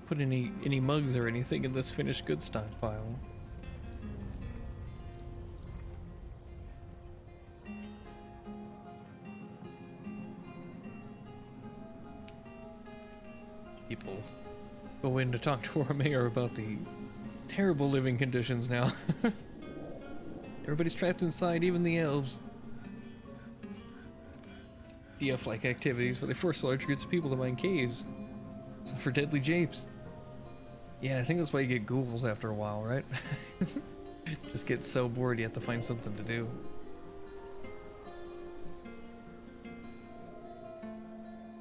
put any mugs or anything in this finished goods stockpile. People go in to talk to our mayor about the terrible living conditions now. Everybody's trapped inside, even the elves. DF-like activities where they force large groups of people to mine caves. Except for deadly japes. Yeah, I think that's why you get ghouls after a while, right? Just get so bored you have to find something to do.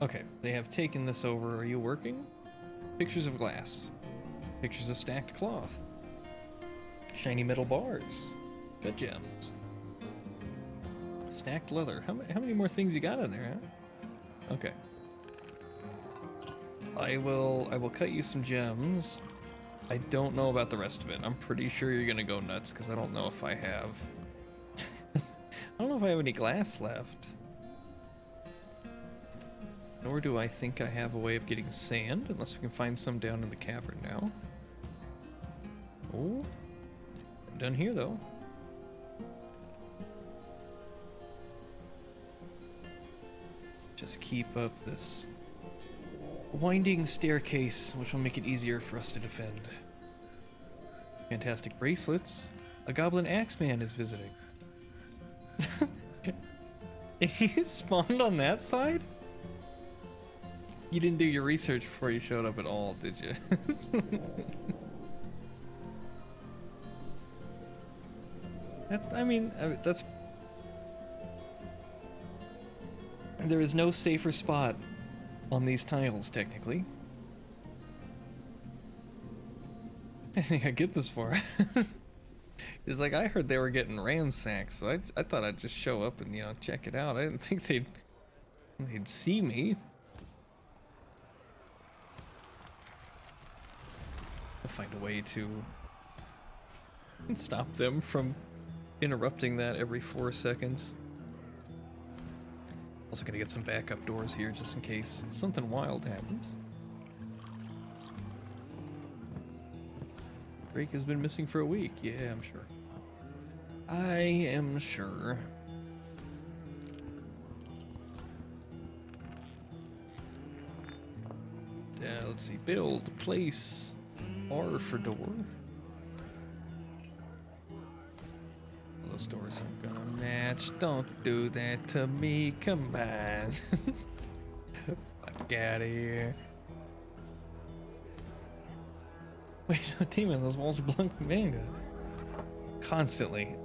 Okay, they have taken this over. Are you working? Pictures of glass. Pictures of stacked cloth. Shiny metal bars. Good gems. Stacked leather. How many more things you got in there, huh? Okay. I will cut you some gems. I don't know about the rest of it. I'm pretty sure you're gonna go nuts because I don't know if I have. I don't know if I have any glass left. Nor do I think I have a way of getting sand, unless we can find some down in the cavern now. Oh, I'm done here though. Just keep up this winding staircase, which will make it easier for us to defend. Fantastic bracelets. A goblin axeman is visiting. You spawned on that side? You didn't do your research before you showed up at all, did you? That's... There is no safer spot on these tiles, technically. I think I get this far. It's like, I heard they were getting ransacked, so I thought I'd just show up and, you know, check it out. I didn't think they'd see me. I'll find a way to stop them from interrupting that every 4 seconds. Also gonna get some backup doors here just in case something wild happens. Drake has been missing for a week. Yeah, I'm sure. I am sure. Let's see. Build, place, R for door. Those doors aren't gonna match. Don't do that to me. Come on. Fuck out of here. Wait, no, Dayman, those walls are blank manga. Constantly.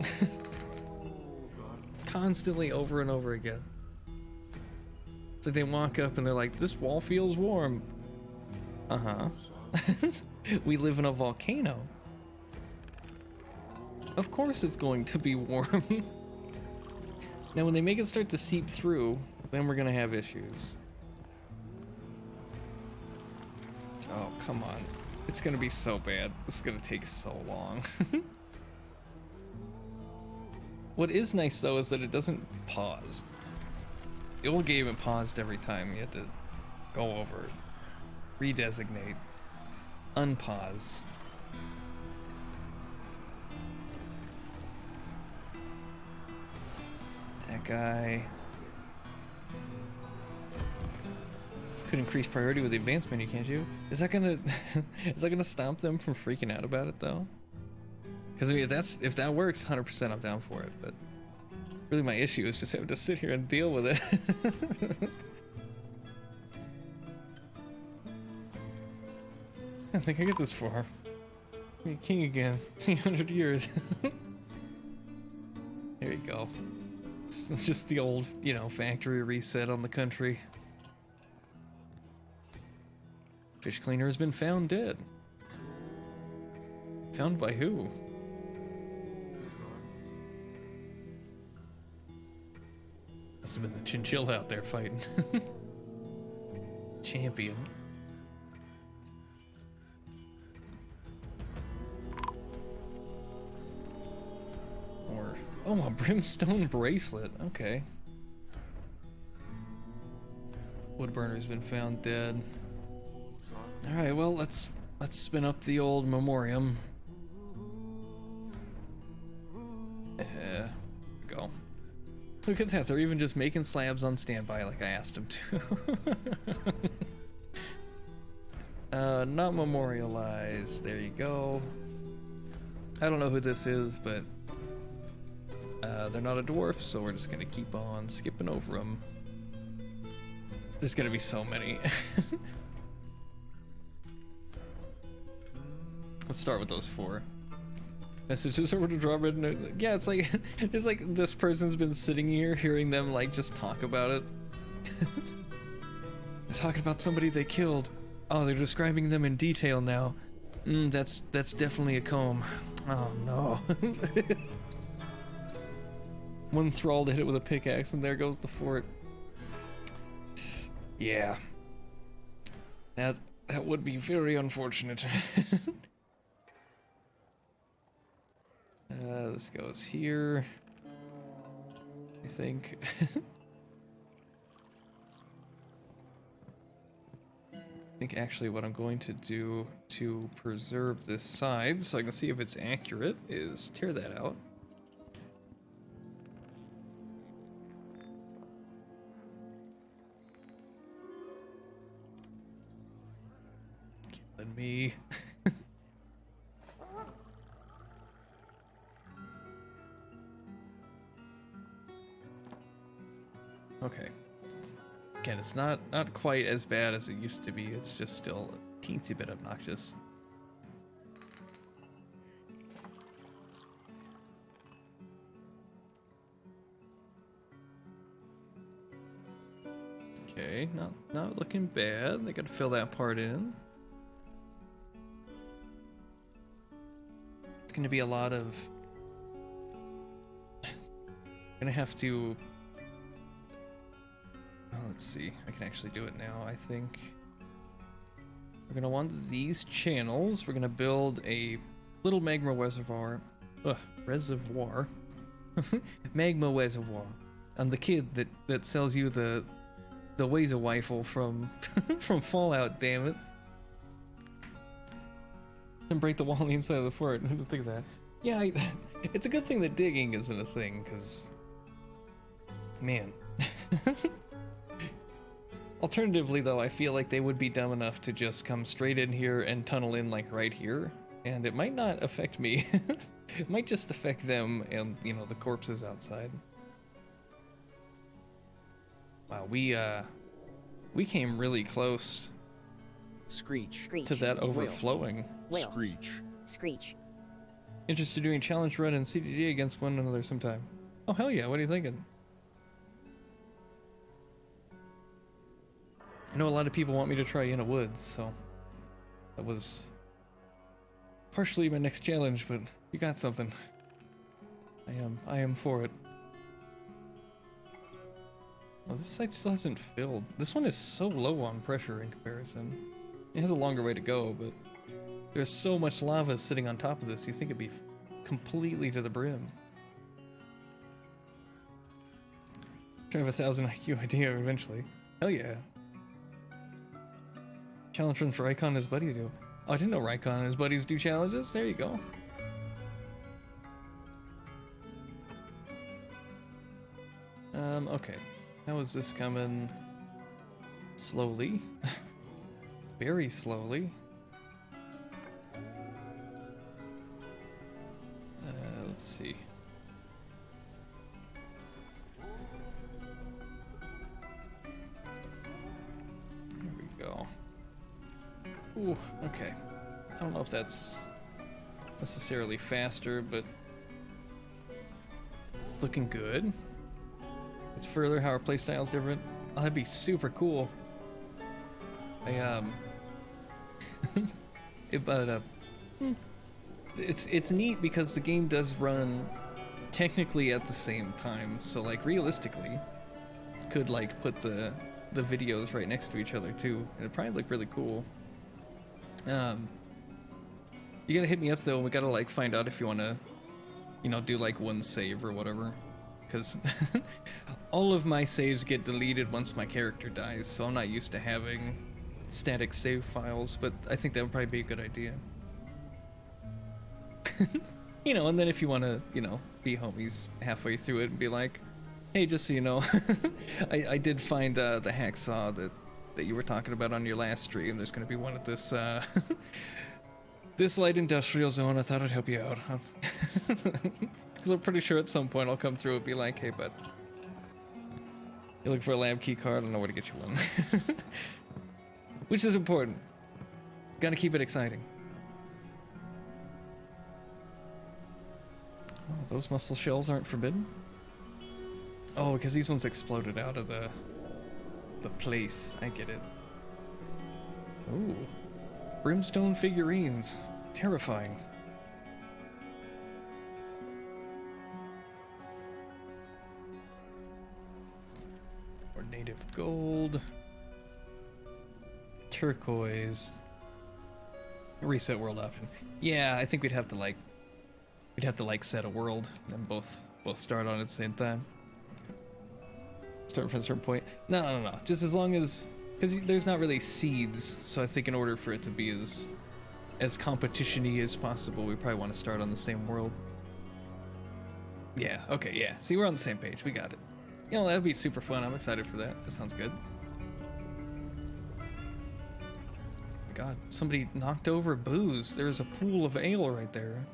Constantly over and over again. It's like they walk up and they're like, this wall feels warm. Uh-huh. We live in a volcano. Of course it's going to be warm. Now when they make it start to seep through, then we're gonna have issues. Oh, come on. It's gonna be so bad. It's gonna take so long. What is nice though is that it doesn't pause. The old game it paused every time. You had to go over, redesignate, unpause. That guy could increase priority with the advanced menu, can't you? Is that gonna is that gonna stop them from freaking out about it though? Because I mean, if that works, 100% I'm down for it. But really, my issue is just having to sit here and deal with it. I think I get this far. Be king again. 300 years. There you go. Just the old, you know, factory reset on the country. Fish cleaner has been found dead. Found by who? Must have been the chinchilla out there fighting. Champion. Or, oh, a brimstone bracelet. Okay. Woodburner's been found dead. All right, well, let's spin up the old memoriam. Go. Look at that, they're even just making slabs on standby like I asked them to. Not memorialized, there you go. I don't know who this is, but they're not a dwarf, so we're just gonna keep on skipping over them. There's gonna be so many. Let's start with those 4. Messages over to draw red note. Yeah, it's like there's like this person's been sitting here hearing them like just talk about it. They're talking about somebody they killed. Oh, they're describing them in detail now. That's definitely a comb. Oh no. One thrall to hit it with a pickaxe, and there goes the fort. Yeah. That would be very unfortunate. This goes here, I think. I think actually what I'm going to do to preserve this side so I can see if it's accurate is tear that out. Killing me. Okay. Again, it's not quite as bad as it used to be. It's just still a teensy bit obnoxious. Okay, not looking bad. They gotta fill that part in. It's gonna be a lot of gonna have to. Oh, let's see. I can actually do it now, I think. We're gonna want these channels. We're gonna build a little magma reservoir. Reservoir. Magma reservoir. I'm the kid that sells you the Wazer rifle from from Fallout, damn it. And break the wall on the inside of the fort. Think of that. Yeah, it's a good thing that digging isn't a thing, because man. Alternatively, though, I feel like they would be dumb enough to just come straight in here and tunnel in like right here, and it might not affect me. It might just affect them and, you know, the corpses outside. Wow, we came really close. Screech. To that overflowing. Will. Screech. Screech. Interested in doing challenge run and CDD against one another sometime. Oh hell yeah! What are you thinking? I know a lot of people want me to try In a Woods, so that was partially my next challenge, but you got something. I am for it. Oh, this site still hasn't filled. This one is so low on pressure in comparison. It has a longer way to go, but there's so much lava sitting on top of this, you think it'd be completely to the brim. Drive 1,000 IQ idea eventually. Hell yeah. Challenge run for Rykon and his buddy to do. Oh, I didn't know Rykon and his buddies do challenges. There you go. Okay. How is this coming? Slowly. Very slowly. Let's see. There we go. Ooh, okay. I don't know if that's necessarily faster, but it's looking good. It's further how our playstyle's different. Oh, that'd be super cool. It's neat because the game does run technically at the same time, so like realistically could like put the videos right next to each other too, and it'd probably look really cool. You gotta hit me up though, we gotta like find out if you wanna, you know, do like one save or whatever, because all of my saves get deleted once my character dies, so I'm not used to having static save files, but I think that would probably be a good idea. You know, and then if you want to, you know, be homies halfway through it and be like, hey, just so you know, I did find the hacksaw that you were talking about on your last stream. There's going to be one at this this light industrial zone. I thought I'd help you out. Because I'm pretty sure at some point I'll come through and be like, hey, bud, you're looking for a lab key card? I don't know where to get you one. Which is important. Gotta keep it exciting. Oh, those muscle shells aren't forbidden? Oh, because these ones exploded out of the place. I get it. Ooh. Brimstone figurines. Terrifying. Or native gold. Turquoise. Reset world option. Yeah, I think we'd have to like set a world and both start on it at the same time. Start from a certain point. No. Just as long as, because there's not really seeds, so I think in order for it to be as competition-y as possible, we probably want to start on the same world. Yeah. Okay. Yeah. See, we're on the same page. We got it. You know, that'd be super fun. I'm excited for that. That sounds good. God, somebody knocked over booze. There's a pool of ale right there.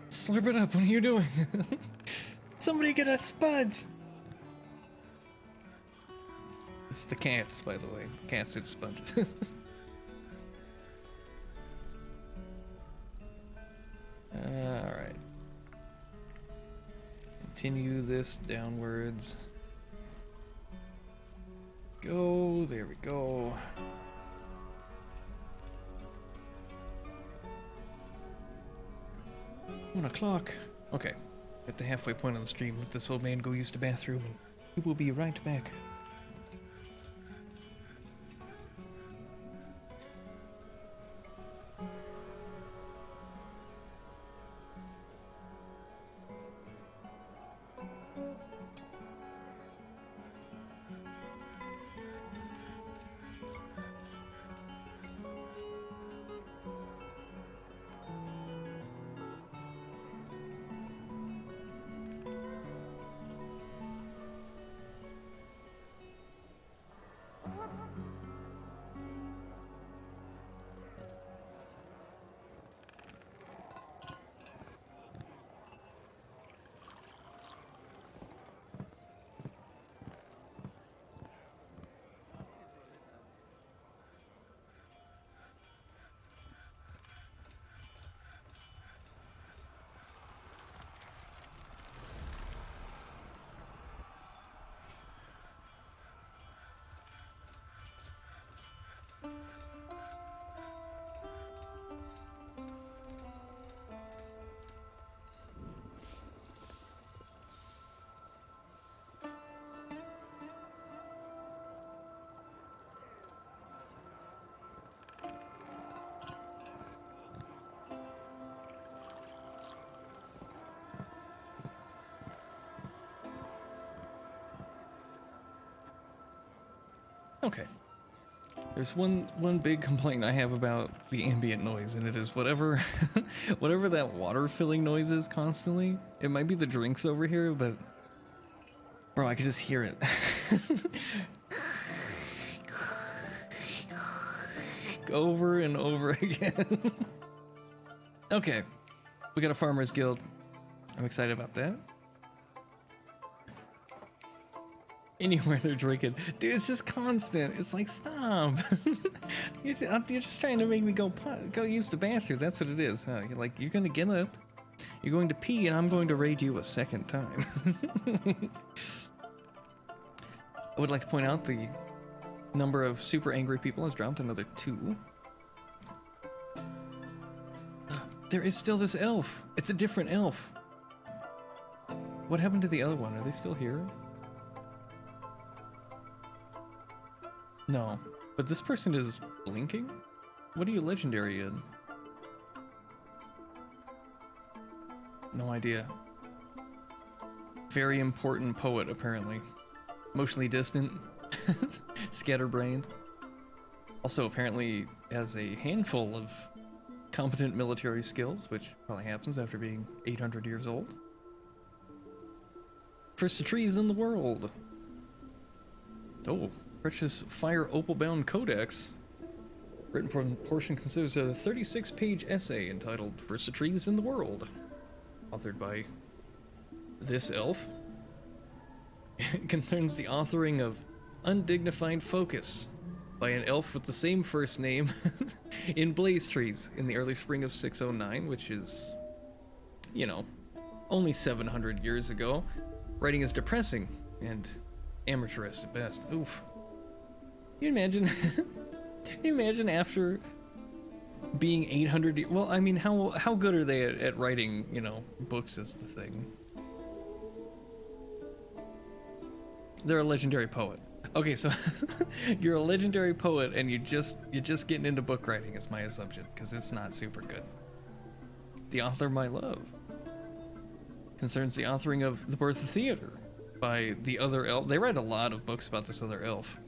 Slurp it up. What are you doing? Somebody get a sponge. It's the cats, by the way. The cats are the sponges. Alright. Continue this downwards. Go. There we go. 1 o'clock. Okay. At the halfway point on the stream, let this old man go use the bathroom and he will be right back. Okay. There's one big complaint I have about the ambient noise, and it is whatever whatever that water filling noise is constantly. It might be the drinks over here, but bro, I could just hear it. Over and over again. Okay. We got a farmers guild. I'm excited about that. Anywhere they're drinking. Dude, it's just constant. It's like, stop. You're just trying to make me go use the bathroom. That's what it is, huh? You're like, you're going to get up, you're going to pee, and I'm going to raid you a second time. I would like to point out the number of super angry people has dropped another 2. There is still this elf. It's a different elf. What happened to the other one? Are they still here? No, but this person is blinking? What are you legendary in? No idea. Very important poet, apparently. Emotionally distant. Scatterbrained. Also, apparently has a handful of competent military skills, which probably happens after being 800 years old. First trees in the world. Oh, precious fire opal-bound codex. Written portion considers a 36-page essay entitled First Trees in the World, authored by this elf. It concerns the authoring of Undignified Focus by an elf with the same first name in Blaze Trees in the early spring of 609, which is, you know, only 700 years ago. Writing is depressing and amateurish at best. Oof. Can you imagine? Can you imagine after being 800? Well, I mean, how good are they at writing? You know, books is the thing. They're a legendary poet. Okay, so you're a legendary poet, and you're just getting into book writing, is my assumption, because it's not super good. The author, my love, concerns the authoring of The Birth of Theater by the other elf. They write a lot of books about this other elf.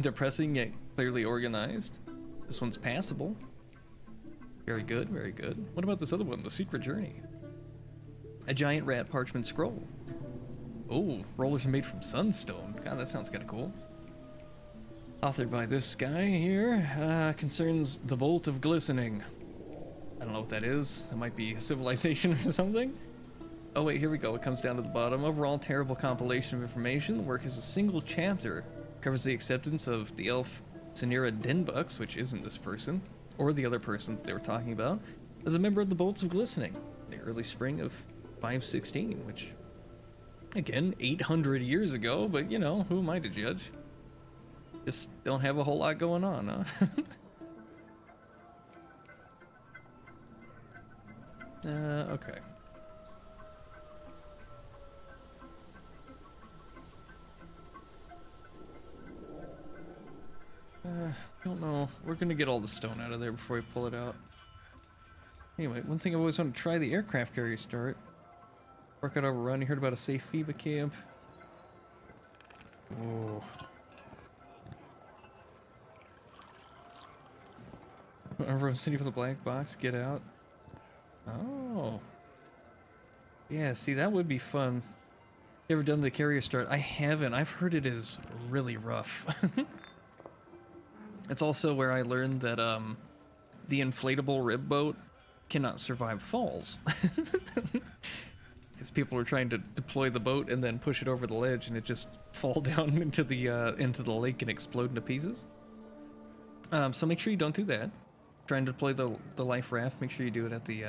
Depressing yet clearly organized. This one's passable. Very good, very good. What about this other one, The Secret Journey? A giant rat parchment scroll. Oh, rollers are made from sunstone. God, that sounds kind of cool. Authored by this guy here. Concerns the Bolt of Glistening. I don't know what that is. That might be a civilization or something. Oh wait, here we go. It comes down to the bottom. Overall terrible compilation of information. The work is a single chapter. Covers the acceptance of the elf Sanira Denbucks, which isn't this person, or the other person that they were talking about, as a member of the Bolts of Glistening, the early spring of 516, which, again, 800 years ago, but you know, who am I to judge? Just don't have a whole lot going on, huh? Okay. Don't know. We're gonna get all the stone out of there before we pull it out. Anyway, one thing I've always wanted to try, the aircraft carrier start. Work out overrun. You heard about a safe FIBA camp. Whoa. Everyone sitting with a black box, get out. Oh. Yeah, see, that would be fun. You ever done the carrier start? I haven't. I've heard it is really rough. It's also where I learned that the inflatable rib boat cannot survive falls. Because people are trying to deploy the boat and then push it over the ledge and it just fall down into the lake and explode into pieces. So make sure you don't do that. Trying to deploy the life raft, make sure you do it at the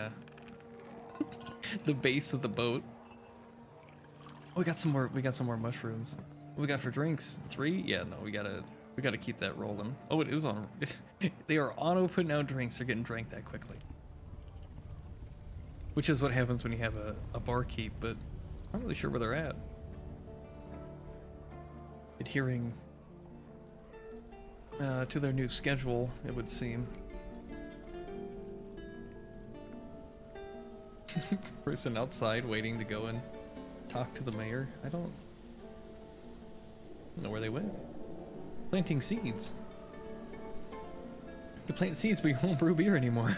the base of the boat. Oh, we got some more mushrooms. What we got for drinks? 3? Yeah, no, we gotta keep that rolling. Oh, it is on. They are auto putting out drinks. They're getting drank that quickly. Which is what happens when you have a barkeep, but I'm not really sure where they're at. Adhering to their new schedule, it would seem. Person outside waiting to go and talk to the mayor. I don't know where they went. Planting seeds. You plant seeds, but you won't brew beer anymore.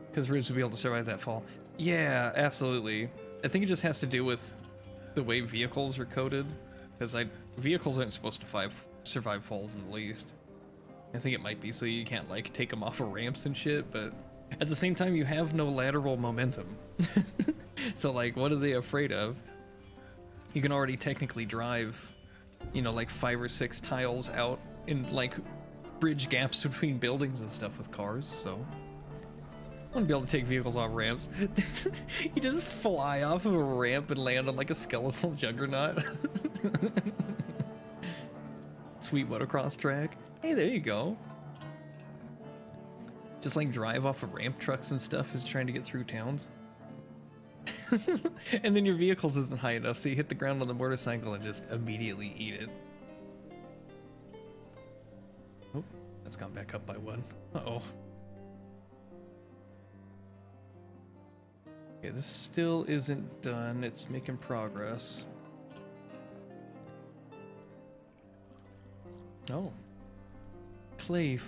Because ribs will be able to survive that fall. Yeah, absolutely. I think it just has to do with the way vehicles are coded. Because vehicles aren't supposed to survive falls in the least. I think it might be so you can't like take them off of ramps and shit, but at the same time you have no lateral momentum. So like, what are they afraid of? You can already technically drive, you know, like 5 or 6 tiles out in like bridge gaps between buildings and stuff with cars, so I want to be able to take vehicles off ramps. You just fly off of a ramp and land on like a skeletal juggernaut. Sweet motocross track. Hey, there you go. Just like drive off of ramp trucks and stuff as trying to get through towns. And then your vehicles isn't high enough, so you hit the ground on the motorcycle and just immediately eat it. Oh, that's gone back up by 1. Uh-oh. Okay, this still isn't done. It's making progress. Oh. Clay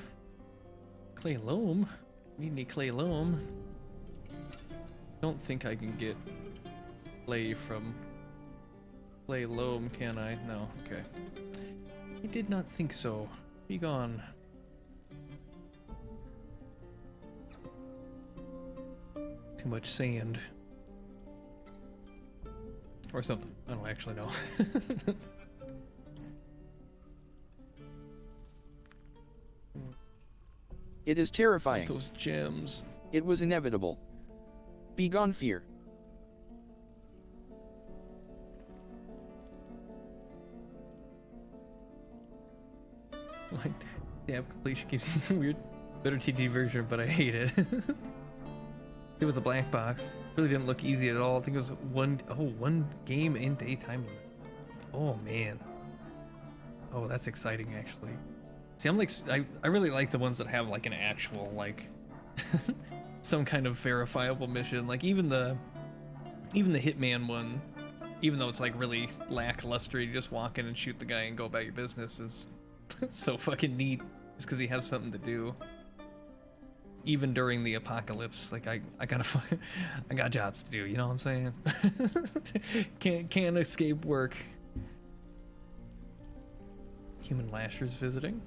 loam? Need any clay loam? Don't think I can get clay from clay loam, can I? No, okay. I did not think so. Be gone. Too much sand. Or something. I don't actually know. It is terrifying. Those gems. It was inevitable. Begone fear. Like, yeah, completion gives you the weird, better TT version, but I hate it. It was a black box. Really didn't look easy at all. I think it was one game in daytime limit. Oh man. Oh, that's exciting actually. See, I'm like, I really like the ones that have like an actual like some kind of verifiable mission. Like even the Hitman one, even though it's like really lackluster, you just walk in and shoot the guy and go about your business is so fucking neat. Just because you have something to do. Even during the apocalypse, like I got jobs to do. You know what I'm saying? Can't escape work. Human lashers visiting.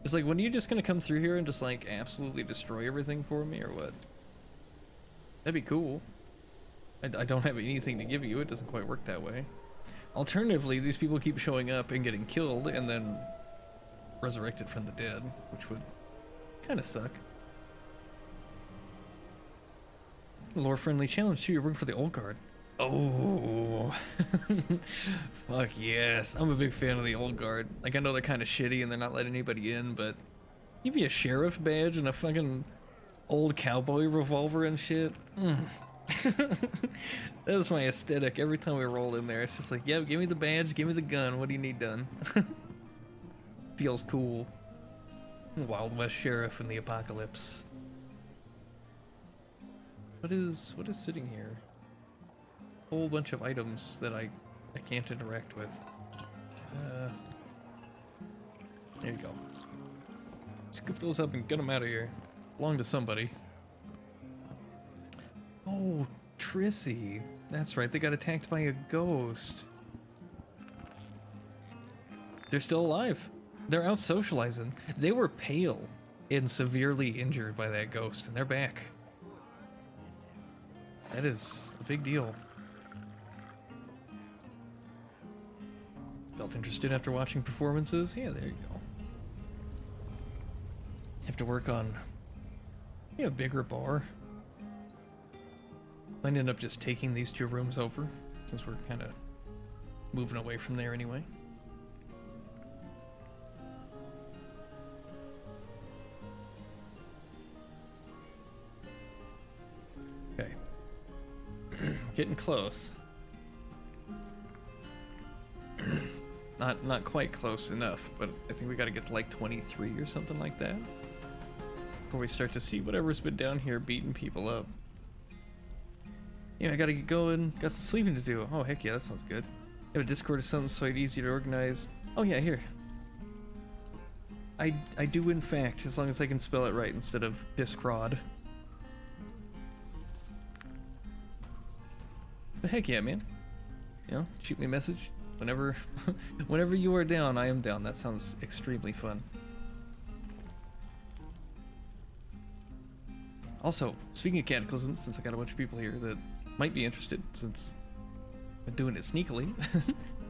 It's like, when are you just gonna come through here and just like absolutely destroy everything for me, or what? That'd be cool. I don't have anything to give you. It doesn't quite work that way. Alternatively, these people keep showing up and getting killed and then resurrected from the dead, which would kind of suck. Lore friendly challenge too. You're working for the old guard. Oh, fuck yes! I'm a big fan of the old guard. Like, I know they're kind of shitty and they're not letting anybody in, but give me a sheriff badge and a fucking old cowboy revolver and shit. That's my aesthetic. Every time we roll in there, it's just like, yeah, give me the badge, give me the gun. What do you need done? Feels cool. Wild West sheriff in the apocalypse. What is sitting here? Whole bunch of items that I can't interact with. There you go. Scoop those up and get them out of here. Belong to somebody. Oh, Trissy. That's right, they got attacked by a ghost. They're still alive. They're out socializing. They were pale and severely injured by that ghost, and they're back. That is a big deal. Felt interested after watching performances? Yeah, there you go. Have to work on a bigger bar. Might end up just taking these two rooms over, since we're kind of moving away from there anyway. Okay. Getting close. Not quite close enough, but I think we got to get to like 23 or something like that before we start to see whatever's been down here beating people up. Yeah, I gotta get going. Got some sleeping to do. Oh, heck yeah, that sounds good. I have a Discord or something so it's easy to organize. Oh yeah, here. I do in fact, as long as I can spell it right instead of Discrod. But heck yeah, man. You know, shoot me a message whenever whenever you are down. I am down. That sounds extremely fun. Also, speaking of Cataclysm, since I got a bunch of people here that might be interested, since I'm doing it sneakily,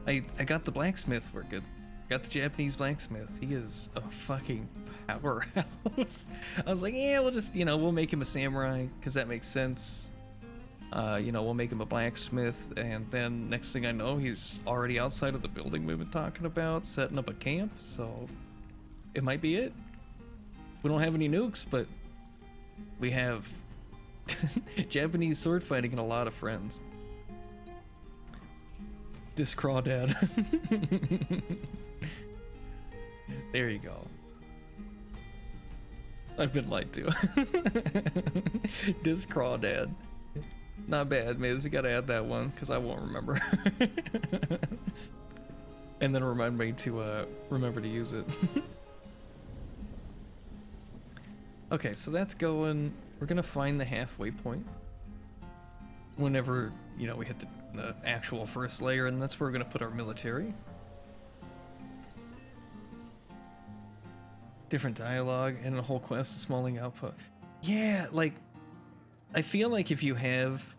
I got the blacksmith working. Got the Japanese blacksmith. He is a fucking powerhouse. I was like, yeah, we'll just, we'll make him a samurai, because that makes sense. We'll make him a blacksmith, and then next thing I know, he's already outside of the building we've been talking about, setting up a camp, so it might be it. We don't have any nukes, but we have Japanese sword fighting and a lot of friends. This crawdad. There you go. I've been lied to. This crawdad. Not bad, Miz. You gotta add that one, because I won't remember. and then remind me to remember to use it. Okay, so that's going. We're gonna find the halfway point whenever, you know, we hit the actual first layer, and that's where we're gonna put our military. Different dialogue and a whole quest, a smalling output. Yeah, like, I feel like if you have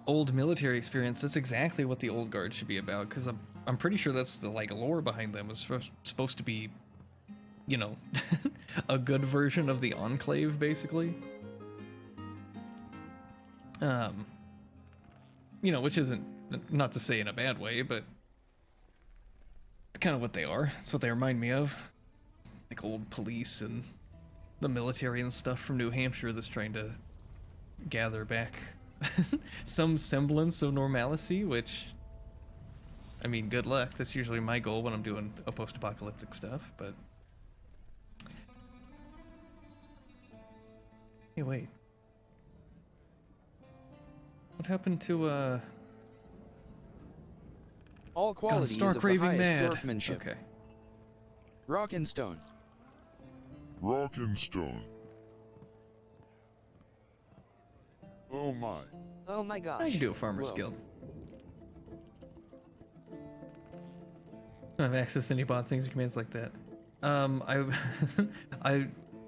old military experience, that's exactly what the old guard should be about, because I'm pretty sure that's the, like, lore behind them is supposed to be, you know, a good version of the Enclave, basically. You know, which isn't, not to say in a bad way, but it's kind of what they are. It's what they remind me of. Like old police and the military and stuff from New Hampshire that's trying to gather back some semblance of normalcy, which, I mean, good luck. That's usually my goal when I'm doing a post-apocalyptic stuff, but... Hey, wait. What happened to, All qualities stark of the raving highest mad. dwarfmanship. Okay. Rock and stone. Rock and stone. Oh my. Oh my gosh. I can do a farmer's Whoa. guild. I don't have access to any bot things or commands like that.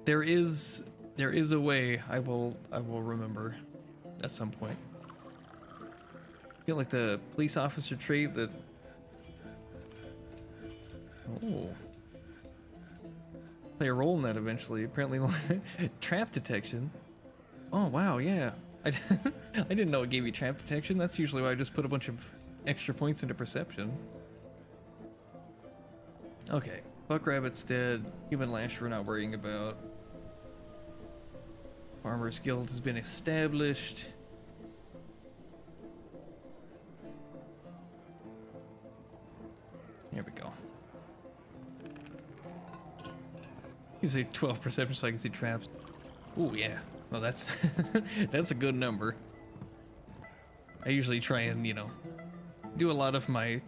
There is a way I will remember at some point. I feel like the police officer trait that. Oh. Play a role in that eventually. Apparently, trap detection. Oh wow, yeah. I didn't know it gave you trap detection. That's usually why I just put a bunch of extra points into perception. Okay, Buck Rabbit's dead. Human Lash we're not worrying about. Farmer's Guild has been established. Here we go. You say 12 perception so I can see traps. Ooh, yeah. Well, that's that's a good number. I usually try and, you know, do a lot of my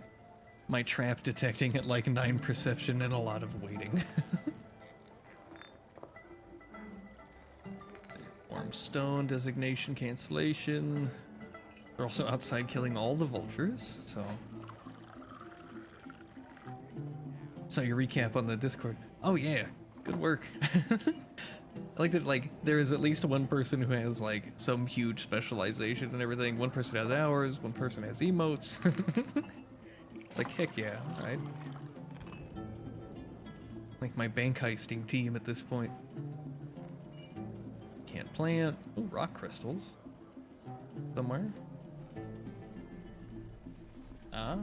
trap detecting at like 9 perception and a lot of waiting. Warm stone designation cancellation. They're also outside killing all the vultures, so. So your recap on the Discord. Oh yeah, good work. I like that, like, there is at least one person who has, like, some huge specialization and everything. One person has hours, one person has emotes. It's like, heck yeah, alright. Like my bank heisting team at this point. Can't plant. Oh, rock crystals. Somewhere. Ah.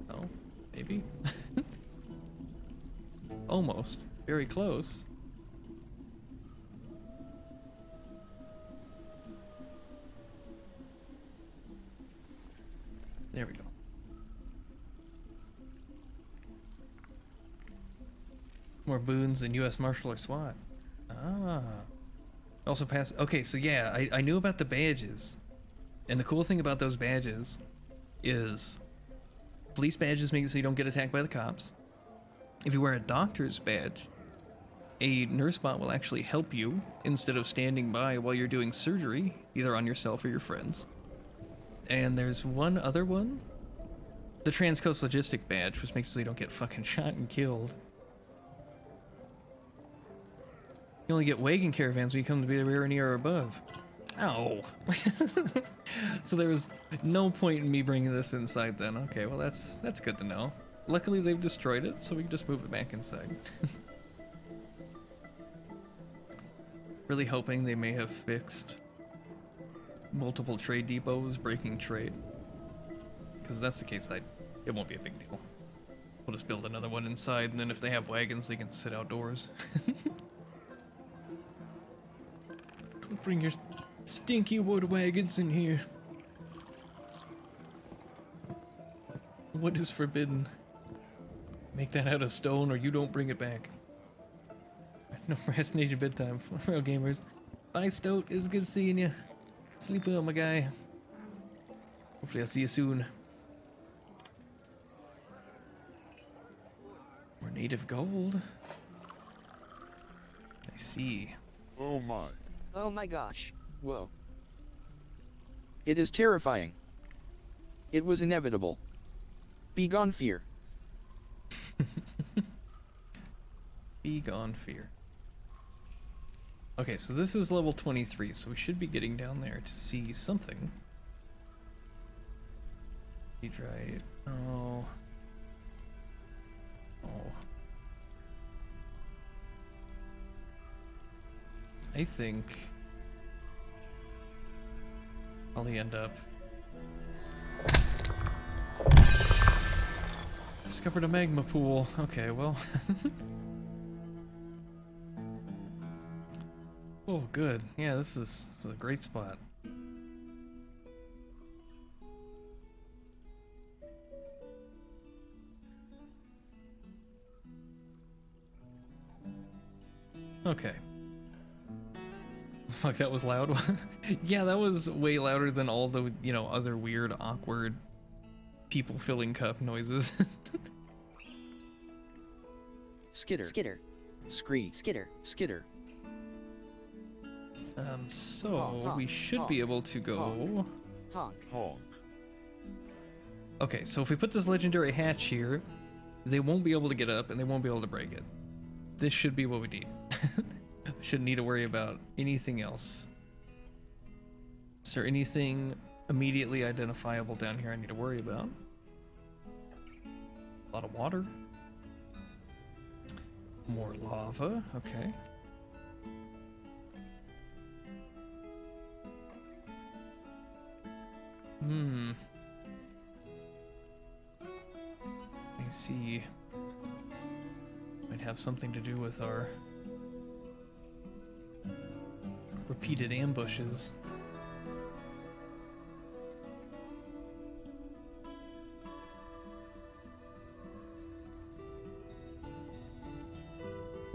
Oh, maybe. Almost. Very close. There we go. More boons than U.S. Marshal or SWAT. Ah. Also pass. Okay, so yeah, I knew about the badges. And the cool thing about those badges is police badges make it so you don't get attacked by the cops. If you wear a doctor's badge, a nurse bot will actually help you instead of standing by while you're doing surgery, either on yourself or your friends. And there's one other one, the Transcoast Logistic badge, which makes it so you don't get fucking shot and killed. You only get wagon caravans when you come to be the rear, near, or above. Ow. So there was no point in me bringing this inside then. Okay, well that's good to know. Luckily they've destroyed it, so we can just move it back inside. Really hoping they may have fixed multiple trade depots breaking trade. Because if that's the case, it won't be a big deal. We'll just build another one inside, and then if they have wagons, they can sit outdoors. Don't bring your stinky wood wagons in here. Wood is forbidden. Make that out of stone or you don't bring it back. No procrastination bedtime for real gamers. Bye, Stoat. It was good seeing you. Sleep well, my guy. Hopefully I'll see you soon. More native gold. I see. Oh my. Oh my gosh. Whoa. It is terrifying. It was inevitable. Begone fear. Be gone, fear. Okay, so this is level 23, so we should be getting down there to see something. Right. Oh. Oh. I think probably end up discovered a magma pool. Okay, well. Oh, good. Yeah, this is a great spot. Okay. Fuck, that was loud. Yeah, that was way louder than all the, you know, other weird, awkward people filling cup noises. Skitter. Skitter. Scree. Skitter. Skitter. So Honk, we should honk, be able to go. Honk. Honk. Okay, so if we put this legendary hatch here, they won't be able to get up and they won't be able to break it. This should be what we need. Shouldn't need to worry about anything else. Is there anything immediately identifiable down here I need to worry about? A lot of water. More lava, okay. I see. Might have something to do with our repeated ambushes.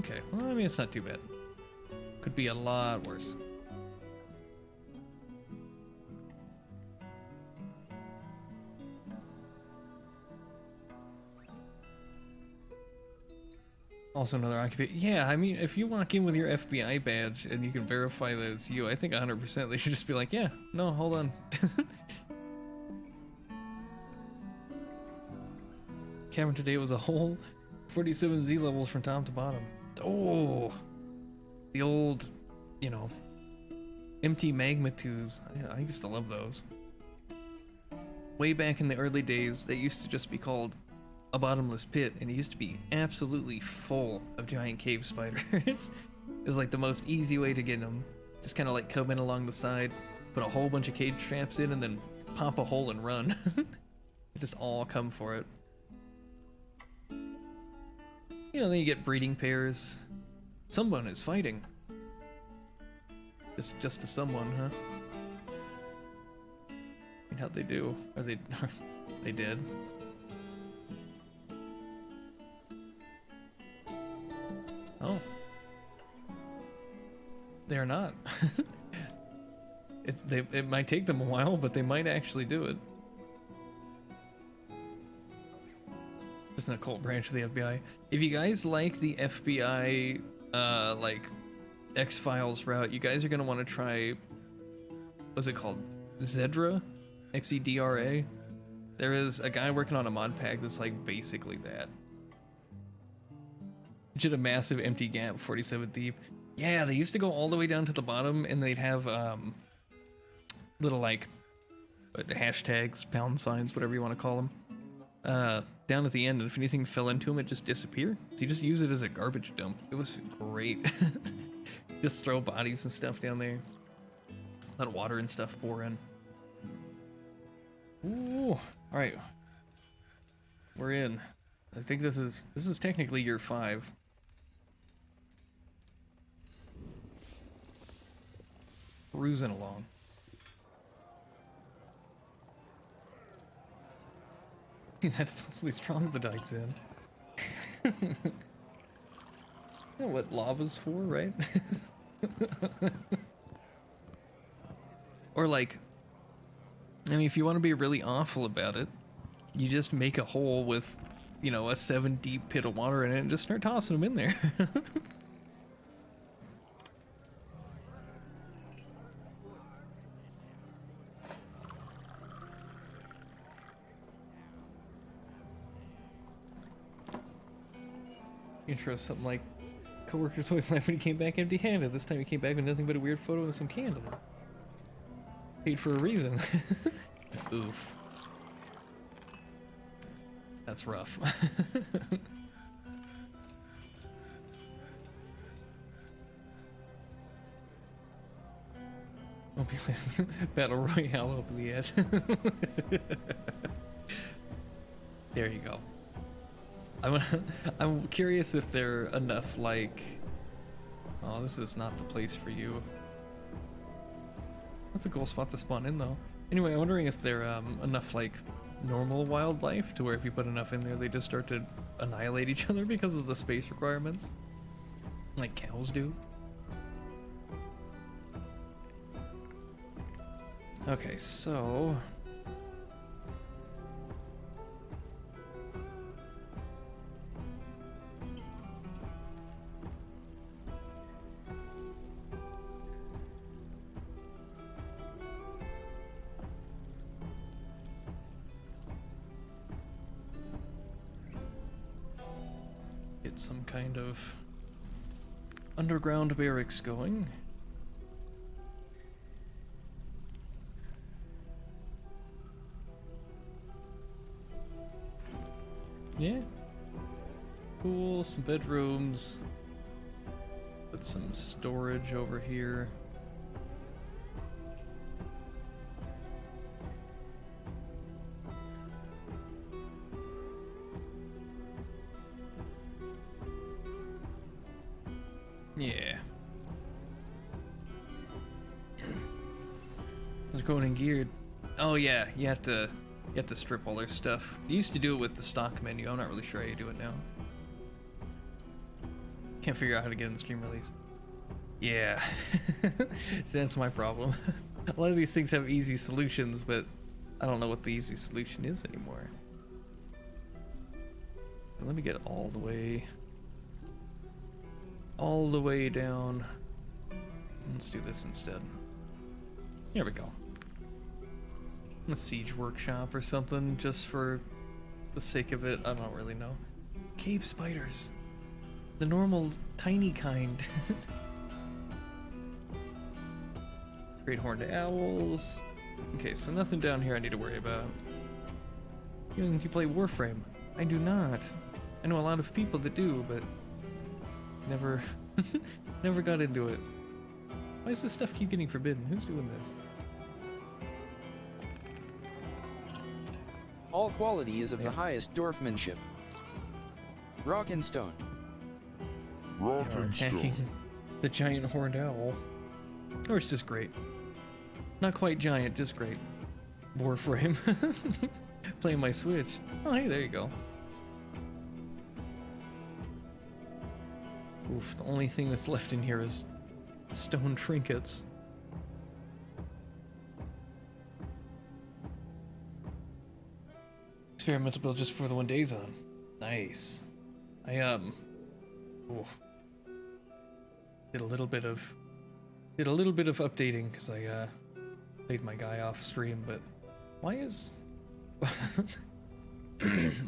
Okay, well, I mean, it's not too bad. Could be a lot worse. Also another occupation. Yeah, I mean, if you walk in with your FBI badge and you can verify that it's you, I think 100% they should just be like, yeah, no, hold on. Cavern today was a whole 47 Z levels from top to bottom. Oh, the old, you know, empty magma tubes. I used to love those. Way back in the early days, they used to just be called a bottomless pit, and it used to be absolutely full of giant cave spiders. It was like the most easy way to get them. Just kind of like come in along the side, put a whole bunch of cage traps in, and then pop a hole and run. Just all come for it. You know, then you get breeding pairs. Someone is fighting. Just to someone, huh? And how'd they do? Are they they did? Oh. They're not. It might take them a while, but they might actually do it. Just an occult branch of the FBI. If you guys like the FBI, like, X-Files route, you guys are going to want to try, what's it called? Zedra? Xedra? There is a guy working on a mod pack that's like basically that. Just a massive empty gap, 47 deep. Yeah, they used to go all the way down to the bottom, and they'd have little like hashtags, pound signs, whatever you want to call them, down at the end. And if anything fell into them, it just disappeared. So you just use it as a garbage dump. It was great. Just throw bodies and stuff down there. Let water and stuff pour in. Ooh, all right, we're in. I think this is technically year 5. Cruising along. That's totally strong, the dike's in. You know what lava's for, right? Or like, I mean, if you want to be really awful about it, you just make a hole with, you know, a 7 deep pit of water in it and just start tossing them in there. Intro something like, coworkers always laughed when he came back empty-handed. This time he came back with nothing but a weird photo and some candles. Paid for a reason. Oof. That's rough. Battle Royale oubliette. There you go. I'm curious if there are enough, like... Oh, this is not the place for you. That's a cool spot to spawn in, though. Anyway, I'm wondering if there are enough, like, normal wildlife to where if you put enough in there, they just start to annihilate each other because of the space requirements. Like cows do. Okay, so... get some kind of underground barracks going. Yeah. Cool, some bedrooms. Put some storage over here. Yeah. They're going in geared. Oh yeah, you have to strip all their stuff. You used to do it with the stock menu. I'm not really sure how you do it now. Can't figure out how to get in the stream release. Yeah. See, that's my problem. A lot of these things have easy solutions, but I don't know what the easy solution is anymore. So let me get all the way down. Let's do this instead. Here we go. A siege workshop or something, just for the sake of it. I don't really know. Cave spiders. The normal, tiny kind. Great horned owls. Okay, so nothing down here I need to worry about. You play Warframe? I do not. I know a lot of people that do, but never, never got into it. Why does this stuff keep getting forbidden? Who's doing this? All quality is of the highest dwarfmanship. Rock and stone. Rock They are and attacking stone. the giant horned owl. Or it's just great. Not quite giant, just great. Warframe. Playing my Switch. Oh, hey, there you go. Oof, the only thing that's left in here is stone trinkets. Experimental build just for the one Day's-on. Nice. I oof. Did a little bit of updating because I played my guy off stream, but why is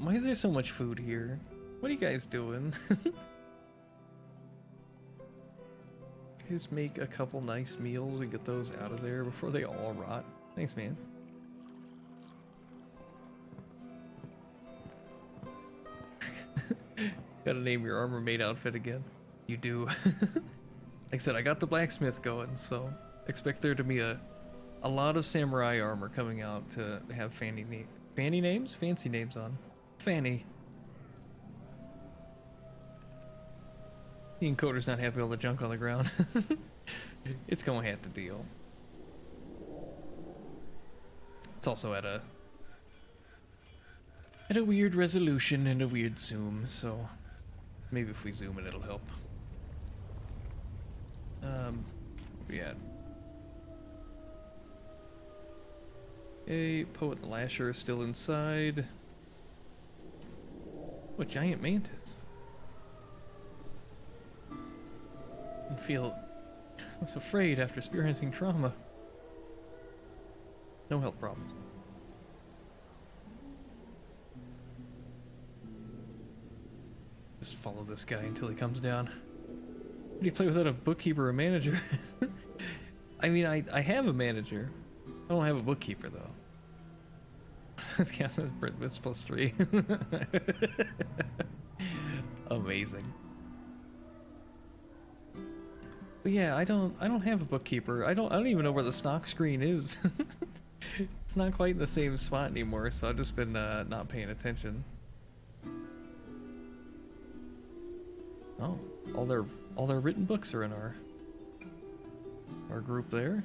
why is there so much food here? What are you guys doing? Guys, make a couple nice meals and get those out of there before they all rot. Thanks, man. Gotta name your armor made outfit again. You do. Like I said, I got the blacksmith going, so expect there to be a lot of samurai armor coming out to have fancy names on. Fanny. The encoder's not happy with all the junk on the ground. It's gonna have to deal. It's also at a weird resolution and a weird zoom, so maybe if we zoom it, it'll help. Yeah. Okay, Poet and Lasher are still inside. What giant mantis? I feel I was afraid after experiencing trauma. No health problems. Just follow this guy until he comes down. How do you play without a bookkeeper or manager? I mean, I have a manager. I don't have a bookkeeper though. It's +3. Amazing. But yeah, I don't have a bookkeeper. I don't even know where the stock screen is. It's not quite in the same spot anymore, so I've just been not paying attention. Oh, all their written books are in our group there.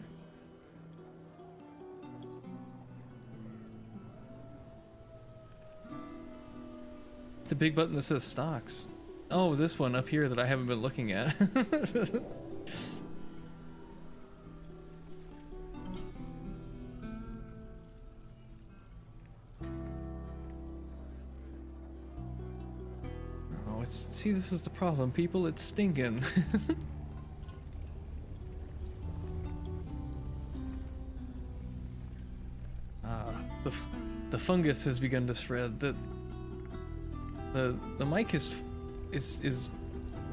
It's a big button that says stocks. Oh, this one up here that I haven't been looking at. Oh, see, this is the problem, people. It's stinking. The fungus has begun to spread. The mic is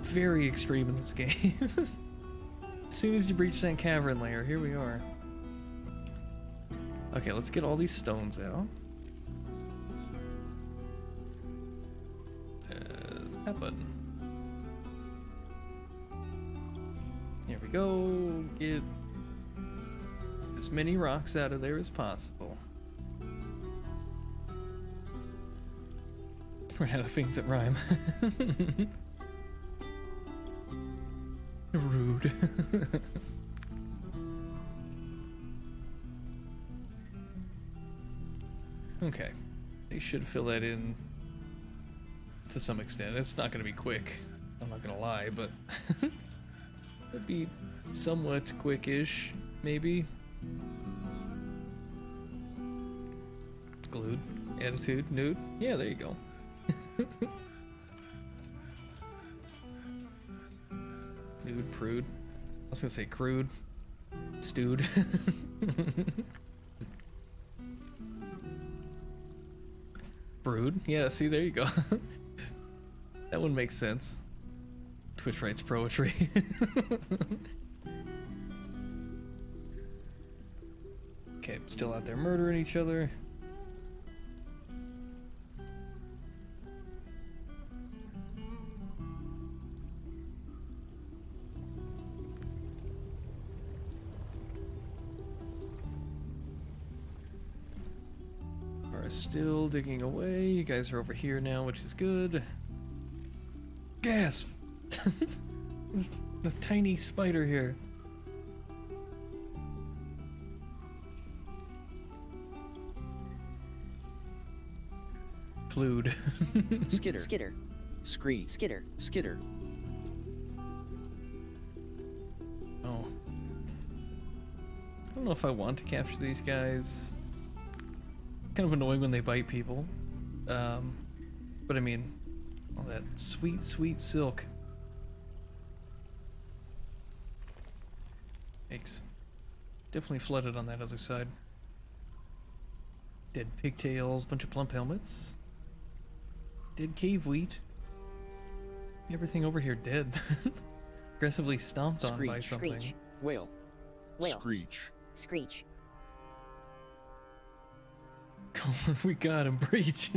very extreme in this game. As soon as you breach that cavern layer, here we are. Okay, let's get all these stones out. That button. Here we go. Get as many rocks out of there as possible. We're out of things that rhyme. Rude. Okay. They should fill that in to some extent. It's not going to be quick. I'm not going to lie, but it'd be somewhat quick-ish, maybe. Glued. Attitude. Nude. Yeah, there you go. Nude, prude. I was gonna say crude. Stewed. Brood. Yeah, see, there you go. That one makes sense. Twitch writes poetry. Okay, still out there murdering each other. Still digging away. You guys are over here now, which is good. Gasp! The tiny spider here. Clued. Skitter. Skitter. Scree. Skitter. Skitter. Oh. I don't know if I want to capture these guys. Kind of annoying when they bite people. But I mean, all that sweet, sweet silk. Yikes. Definitely flooded on that other side. Dead pigtails, bunch of plump helmets. Dead cave wheat. Everything over here dead. Aggressively stomped on by something. Screech. Whale. Whale. Screech. Screech. We got him, breach.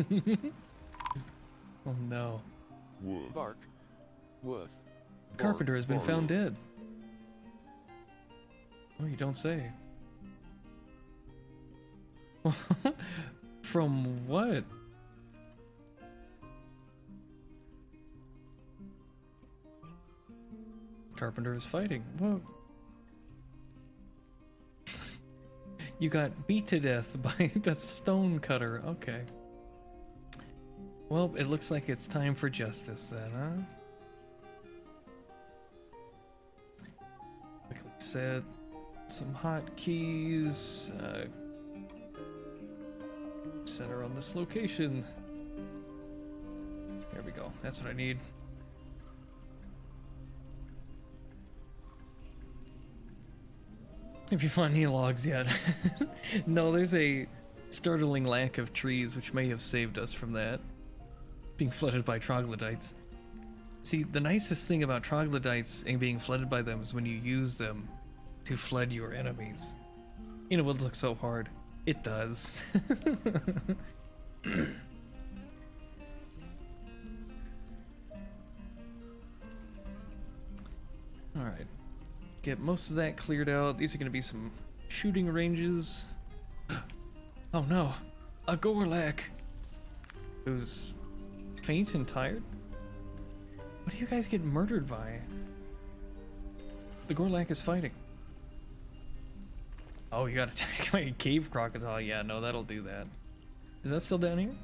Oh no. Woof. Bark. Woof. The carpenter has been Bark. found dead. Oh, you don't say. From what? Carpenter is fighting. Whoa. You got beat to death by the stone cutter. Okay. Well, it looks like it's time for justice then, huh? Quickly set some hotkeys. center on this location. There we go. That's what I need. If you find any logs yet. No, there's a startling lack of trees, which may have saved us from that. Being flooded by troglodytes. See, the nicest thing about troglodytes and being flooded by them is when you use them to flood your enemies. You know, it would look so hard. It does. Alright. Get most of that cleared out. These are going to be some shooting ranges. Oh no! A Gorlak! Who's faint and tired? What do you guys get murdered by? The Gorlak is fighting. Oh, you got attacked by a cave crocodile. Yeah, no, that'll do that. Is that still down here?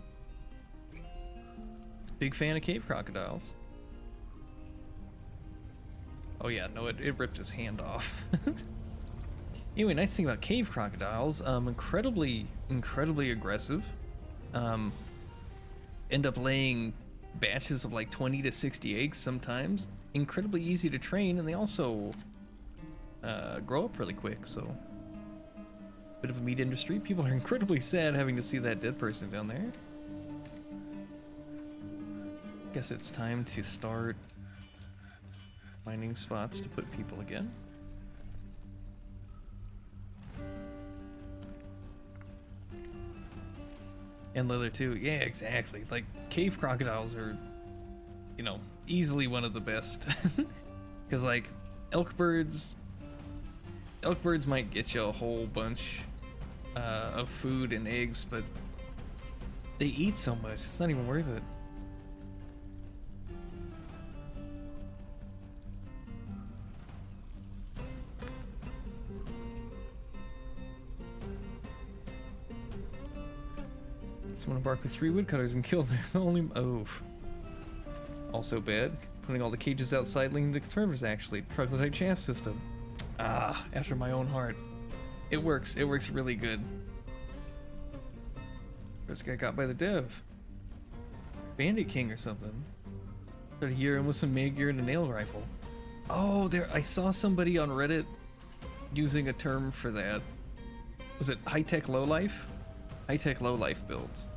Big fan of cave crocodiles. Oh yeah, no, it ripped his hand off. Anyway, nice thing about cave crocodiles, incredibly aggressive. End up laying batches of like 20 to 60 eggs sometimes. Incredibly easy to train, and they also grow up really quick, so bit of a meat industry. People are incredibly sad having to see that dead person down there. Guess it's time to start finding spots to put people again. And leather too. Yeah, exactly. Like, cave crocodiles are, you know, easily one of the best. Because, like, elk birds might get you a whole bunch of food and eggs, but they eat so much, it's not even worth it. Someone embarked with 3 woodcutters and killed them. There's only... Oh. Also bad. Putting all the cages outside leading to rivers, actually. Troglodyte shaft system. Ah, after my own heart. It works. It works really good. First guy got by the dev. Bandit King or something. Started hearing with some mail gear and a nail rifle. Oh, there. I saw somebody on Reddit using a term for that. Was it high-tech low-life? High-tech low-life builds.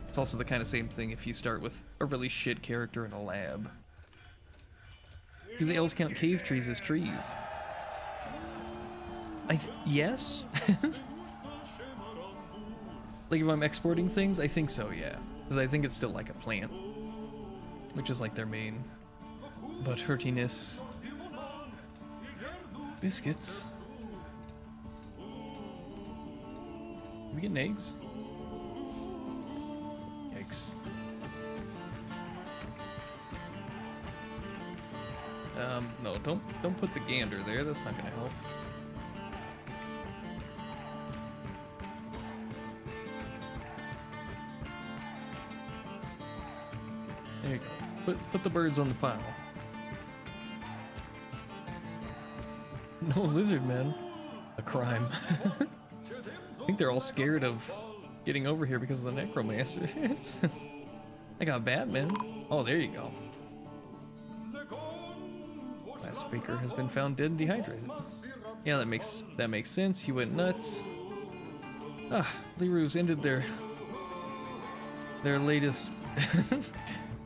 It's also the kind of same thing if you start with a really shit character in a lab. Do the elves count cave trees as trees? Yes? Like if I'm exporting things, I think so, yeah. Because I think it's still like a plant. Which is like their main. But hurtiness. Biscuits. Are we getting eggs? Yikes. No, don't put the gander there. That's not gonna help. There you go. Put the birds on the pile. No lizard men. A crime. I think they're all scared of getting over here because of the necromancers. I got Batman. Oh, there you go. Last speaker has been found dead and dehydrated. Yeah, that makes sense. He went nuts. Ah, Leroy's ended their latest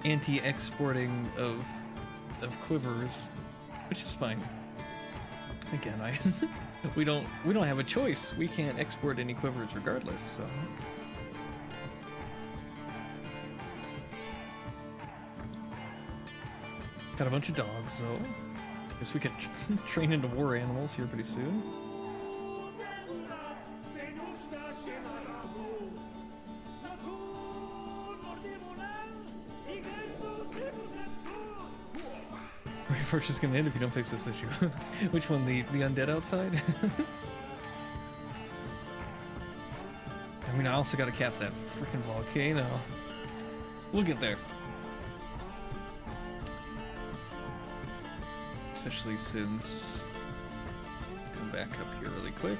anti-exporting of quivers, which is fine. Again, we don't have a choice. We can't export any quivers regardless, so. Got a bunch of dogs, so guess we could train into war animals here pretty soon. We're just gonna end if you don't fix this issue. Which one? The undead outside? I mean, I also gotta cap that freaking volcano. We'll get there. Especially since... Come back up here really quick.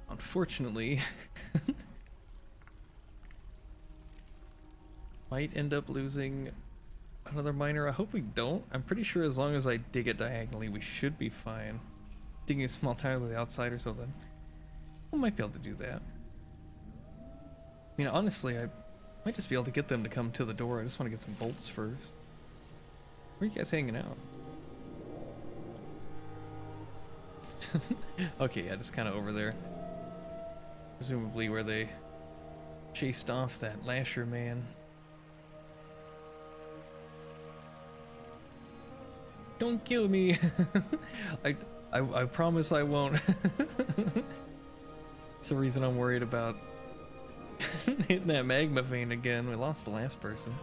Unfortunately, might end up losing another miner. I hope we don't. I'm pretty sure as long as I dig it diagonally, we should be fine. Digging a small tile to the outside or something. I might be able to do that. I mean, honestly, I might just be able to get them to come to the door. I just want to get some bolts first. Where are you guys hanging out? Okay, yeah, just kind of over there. Presumably where they chased off that Lasher man. Don't kill me! I promise I won't. It's the reason I'm worried about hitting that magma vein again. We lost the last person.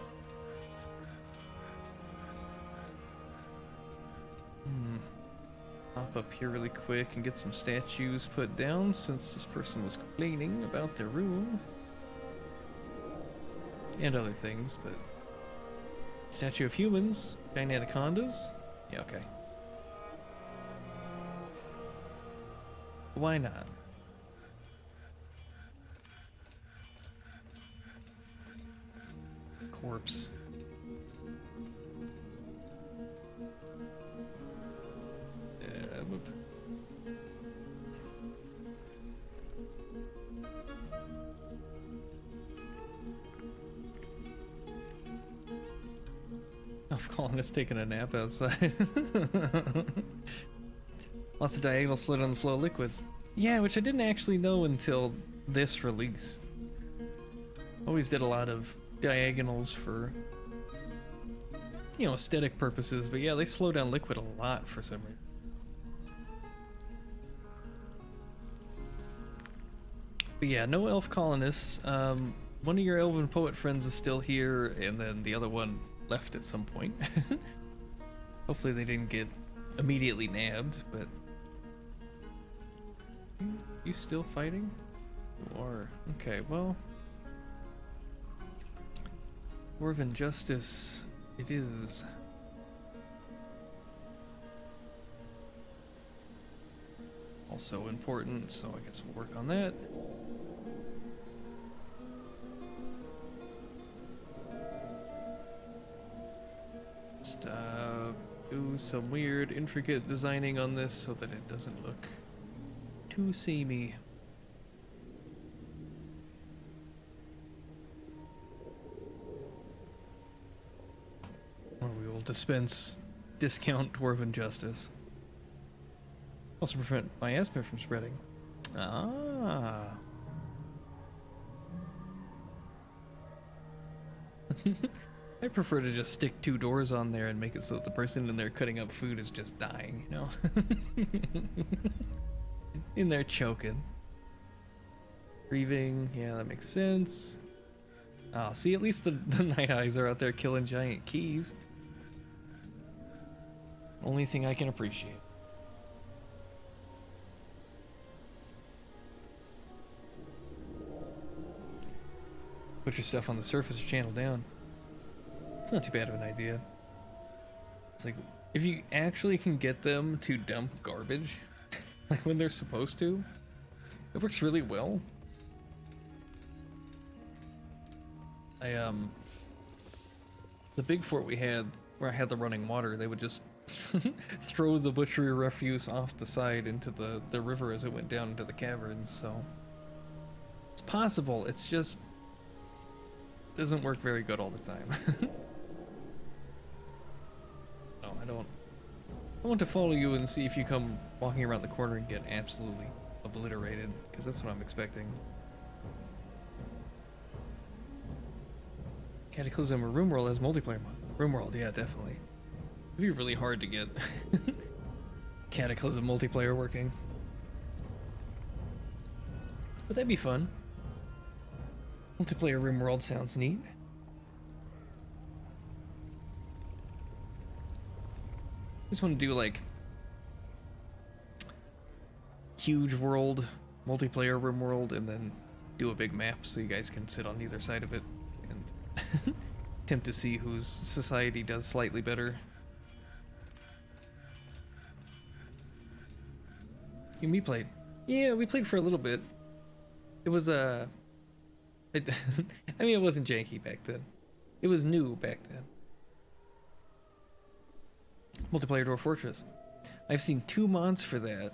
Hop up here really quick and get some statues put down since this person was complaining about their room. And other things, but... Statue of humans, giant anacondas. Yeah, okay. Why not? Corpse. Whoop. Elf colonist taking a nap outside. Lots of diagonal slit on the flow of liquids. Yeah, which I didn't actually know until this release. Always did a lot of diagonals for, you know, aesthetic purposes, but yeah, they slow down liquid a lot for some reason. But yeah, no elf colonists. One of your elven poet friends is still here, and then the other one left at some point. Hopefully they didn't get immediately nabbed, but... You still fighting? You are. Okay, well... Dwarf Injustice it is. Also important, so I guess we'll work on that. Just do some weird, intricate designing on this so that it doesn't look too samey. Or we will dispense discount Dwarven Justice. Also prevent miasma from spreading. Ah. I prefer to just stick 2 doors on there and make it so that the person in there cutting up food is just dying, you know? In there choking. Grieving, yeah, that makes sense. Ah, see, at least the Night Eyes are out there killing giant keys. Only thing I can appreciate. Put your stuff on the surface or channel down. Not too bad of an idea. It's like, if you actually can get them to dump garbage, like when they're supposed to, it works really well. The big fort we had, where I had the running water, they would just throw the butchery refuse off the side into the river as it went down into the caverns, so... It's possible, it's just... doesn't work very good all the time. No, I don't... I want to follow you and see if you come walking around the corner and get absolutely obliterated, because that's what I'm expecting. Cataclysm or RuneWorld has multiplayer mode. RuneWorld, yeah, definitely. It'd be really hard to get Cataclysm multiplayer working. But that'd be fun. Multiplayer RuneWorld sounds neat. Just want to do like huge world, multiplayer RuneWorld, and then do a big map so you guys can sit on either side of it and attempt to see whose society does slightly better. You and me played. Yeah, we played for a little bit. It was I mean, it wasn't janky back then. It was new back then. Multiplayer Dwarf Fortress. I've seen 2 mods for that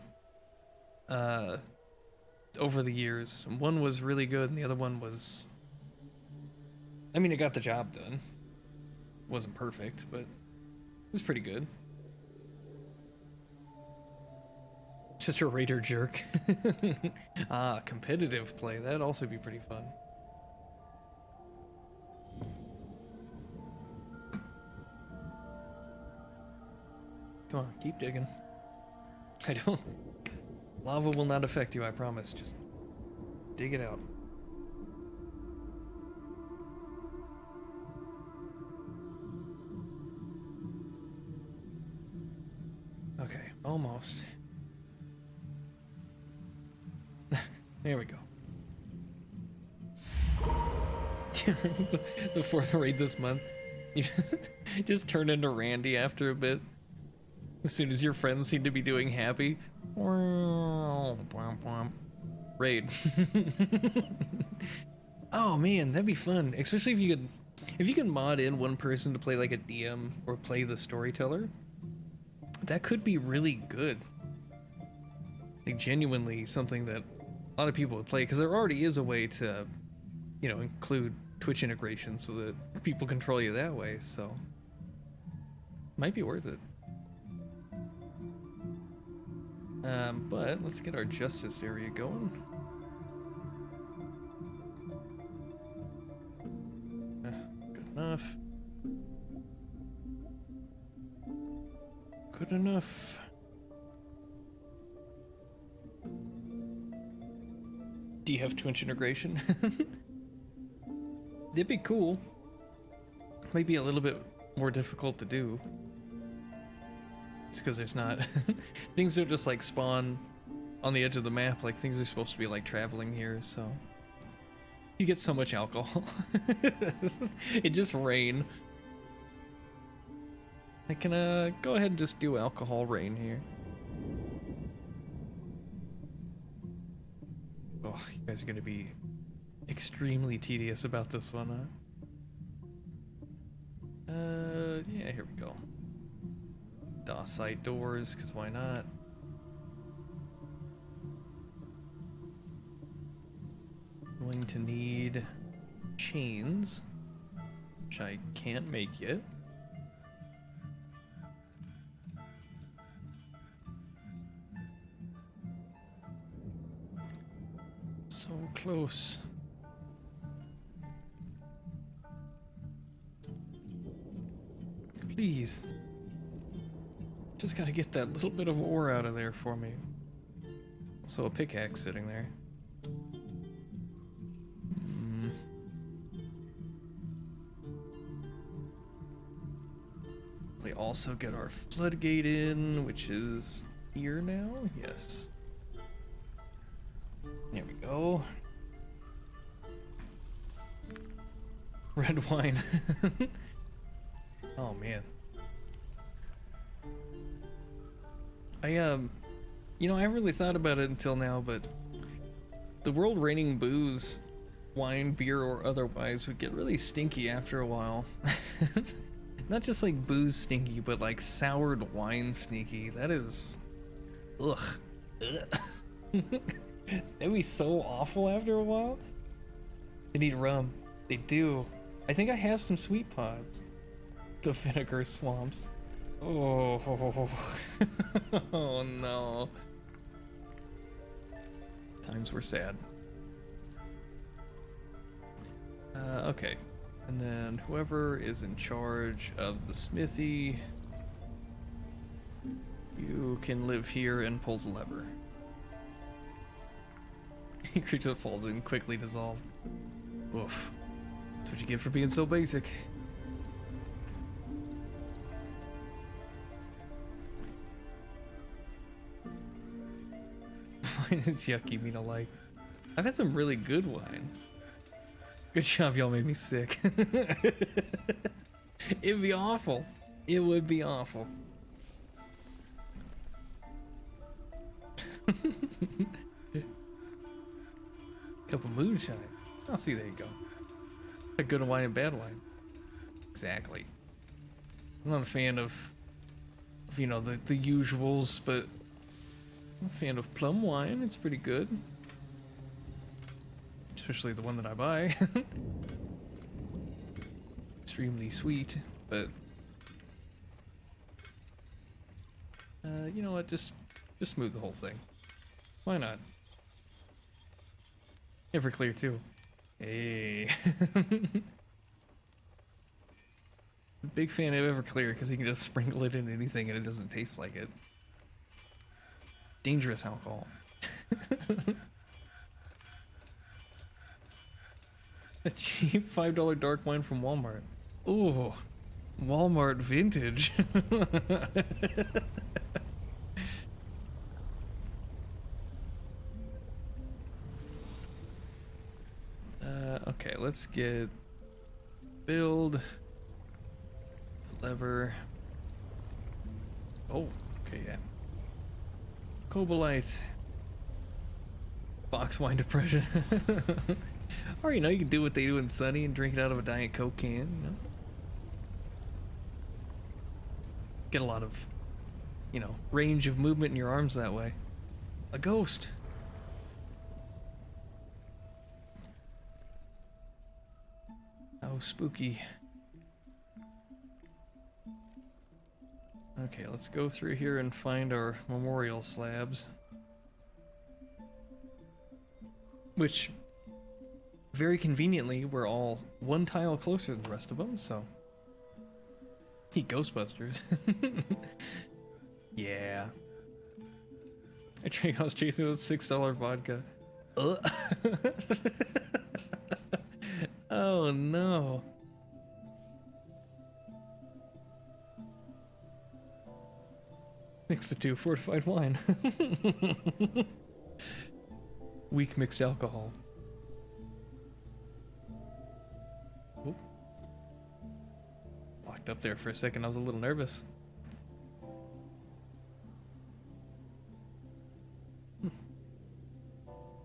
over the years. One was really good and the other one was, I mean, it got the job done. Wasn't perfect, but it was pretty good. Just a raider jerk. Ah, competitive play. That'd also be pretty fun. Come on, keep digging. I don't... Lava will not affect you, I promise. Just dig it out. Okay, almost. There we go. The 4th raid this month. You just turn into Randy after a bit. As soon as your friends seem to be doing happy. Raid. Oh man, that'd be fun. Especially if you could mod in one person to play like a DM or play the storyteller. That could be really good. Like genuinely something that a lot of people would play, because there already is a way to, you know, include Twitch integration so that people control you that way, so might be worth it. But let's get our justice area going. Good enough. Good enough. Do you have Twitch integration? It'd be cool. Might be a little bit more difficult to do. It's because there's not... things don't just like spawn on the edge of the map. Like things are supposed to be like traveling here, so... You get so much alcohol. It just rain. I can go ahead and just do alcohol rain here. Oh, you guys are gonna be extremely tedious about this one, huh? Yeah, here we go. DOS side doors, because why not? Going to need chains, which I can't make yet. So close. Please. Just gotta get that little bit of ore out of there for me. Also a pickaxe sitting there. We also get our floodgate in, which is here now. Yes. There we go. Red wine. Oh man. You know, I haven't really thought about it until now, but the world raining booze, wine, beer, or otherwise, would get really stinky after a while. Not just like booze stinky, but like soured wine stinky. That is... Ugh. That'd be so awful after a while. They need rum. They do. I think I have some sweet pods. The vinegar swamps. Oh, oh no. Times were sad. Okay. And then whoever is in charge of the smithy, you can live here and pull the lever. Creature falls in, quickly dissolved. Oof. That's what you get for being so basic. Wine is yucky, me to like. I've had some really good wine. Good job, y'all made me sick. It'd be awful. It would be awful. Cup of moonshine. I'll see, there you go. A good wine and bad wine. Exactly. I'm not a fan of you know, the usuals, but I'm a fan of plum wine. It's pretty good. Especially the one that I buy. Extremely sweet, but you know what, just smooth the whole thing. Why not? Everclear too. Hey. Big fan of Everclear because you can just sprinkle it in anything and it doesn't taste like it. Dangerous alcohol. A cheap $5 dark wine from Walmart. Ooh, Walmart vintage. Okay, let's get build lever. Oh, okay, yeah. Cobalite. Box wine depression. Or, you know, you can do what they do in Sunny and drink it out of a Diet Coke can, you know? Get a lot of, you know, range of movement in your arms that way. A ghost. Oh, spooky. Okay, let's go through here and find our memorial slabs. Which, very conveniently, we're all one tile closer than the rest of them, so... Ghostbusters. Yeah. I was chasing with $6 vodka. Oh no. Mix the two, fortified wine. Weak mixed alcohol. Oop. Locked up there for a second, I was a little nervous.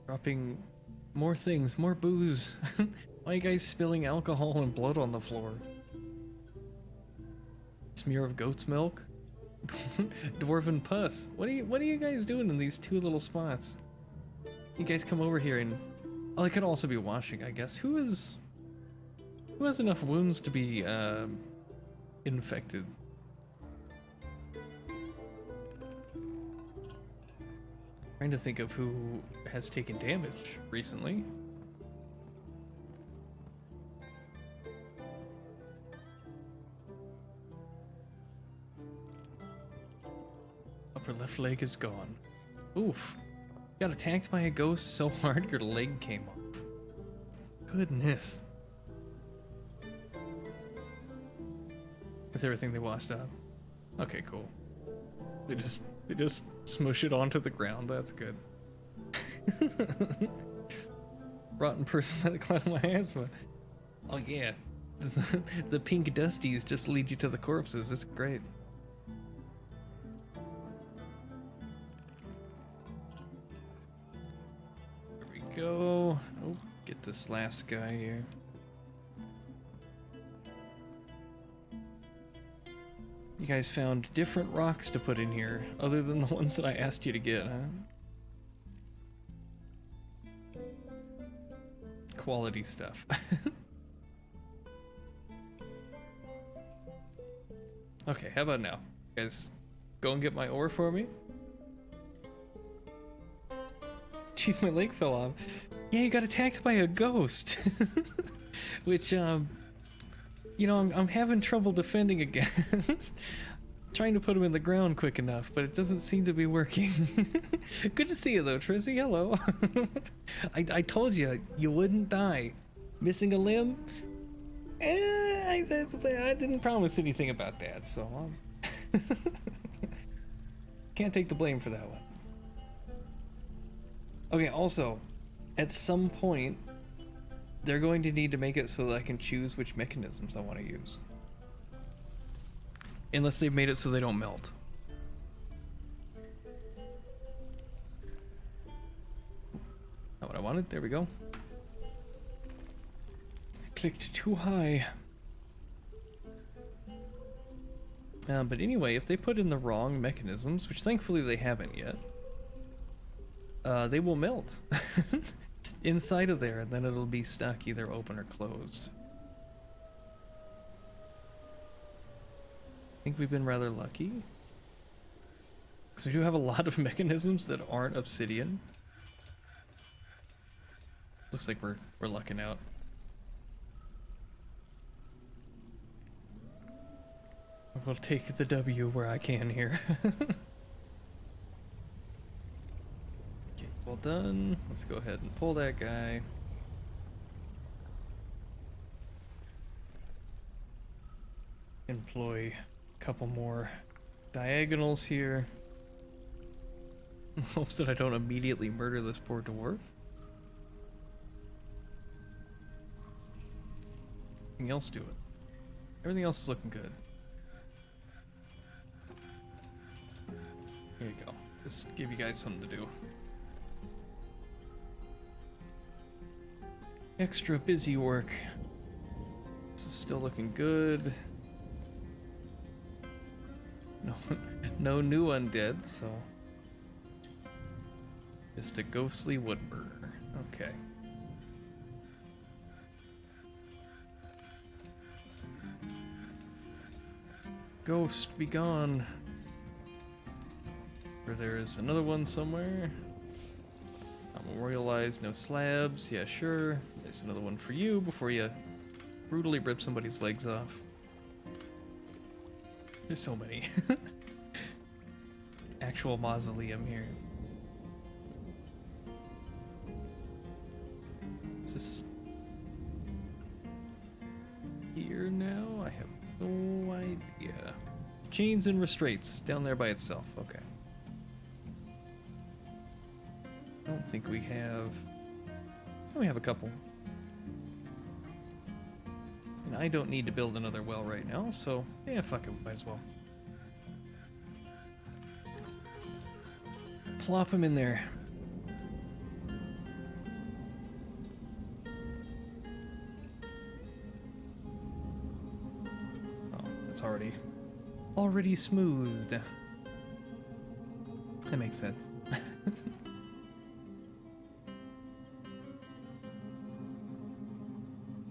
Dropping more things, more booze. Why are you guys spilling alcohol and blood on the floor? Smear of goat's milk? Dwarven pus. What are you guys doing in these two little spots? You guys come over here and... Oh, I could also be washing, I guess. Who has enough wounds to be, infected? Trying to think of who has taken damage recently. Upper left leg is gone. Oof. Got attacked by a ghost so hard your leg came off. Goodness. That's everything they washed out. Okay, cool. They just smush it onto the ground. That's good. Rotten person by the cloud of my asthma. Oh yeah. The pink dusties just lead you to the corpses. It's great. There we go. Oh, get this last guy here. You guys found different rocks to put in here, other than the ones that I asked you to get, huh? Quality stuff. Okay, how about now? You guys go and get my ore for me? Jeez, my leg fell off. Yeah, you got attacked by a ghost. Which, you know, I'm having trouble defending against. Trying to put him in the ground quick enough, but it doesn't seem to be working. Good to see you though, Trizzy. Hello. I told you, you wouldn't die. Missing a limb? I didn't promise anything about that, so I was can't take the blame for that one. Okay, also, at some point, they're going to need to make it so that I can choose which mechanisms I want to use. Unless they've made it so they don't melt. Not what I wanted. There we go. Clicked too high. But anyway, if they put in the wrong mechanisms, which thankfully they haven't yet, they will melt inside of there, and then it'll be stuck either open or closed. I think we've been rather lucky, because we do have a lot of mechanisms that aren't obsidian. Looks like we're lucking out. We'll take the W where I can here. Okay, well done. Let's go ahead and pull that guy. Employ a couple more diagonals here. In hopes that I don't immediately murder this poor dwarf. Anything else do it? Everything else is looking good. Here you go. Just give you guys something to do. Extra busy work. This is still looking good. No new undead, so just a ghostly wood burner. Okay. Ghost, be gone. There is another one somewhere. Memorialized, no slabs. Yeah, sure. There's another one for you before you brutally rip somebody's legs off. There's so many. Actual mausoleum here. Is this here now? I have no idea. Chains and restraints down there by itself. Okay. I don't think we have... We have a couple. And I don't need to build another well right now, so yeah, fuck it, might as well. Plop him in there. Oh, it's already smoothed. That makes sense.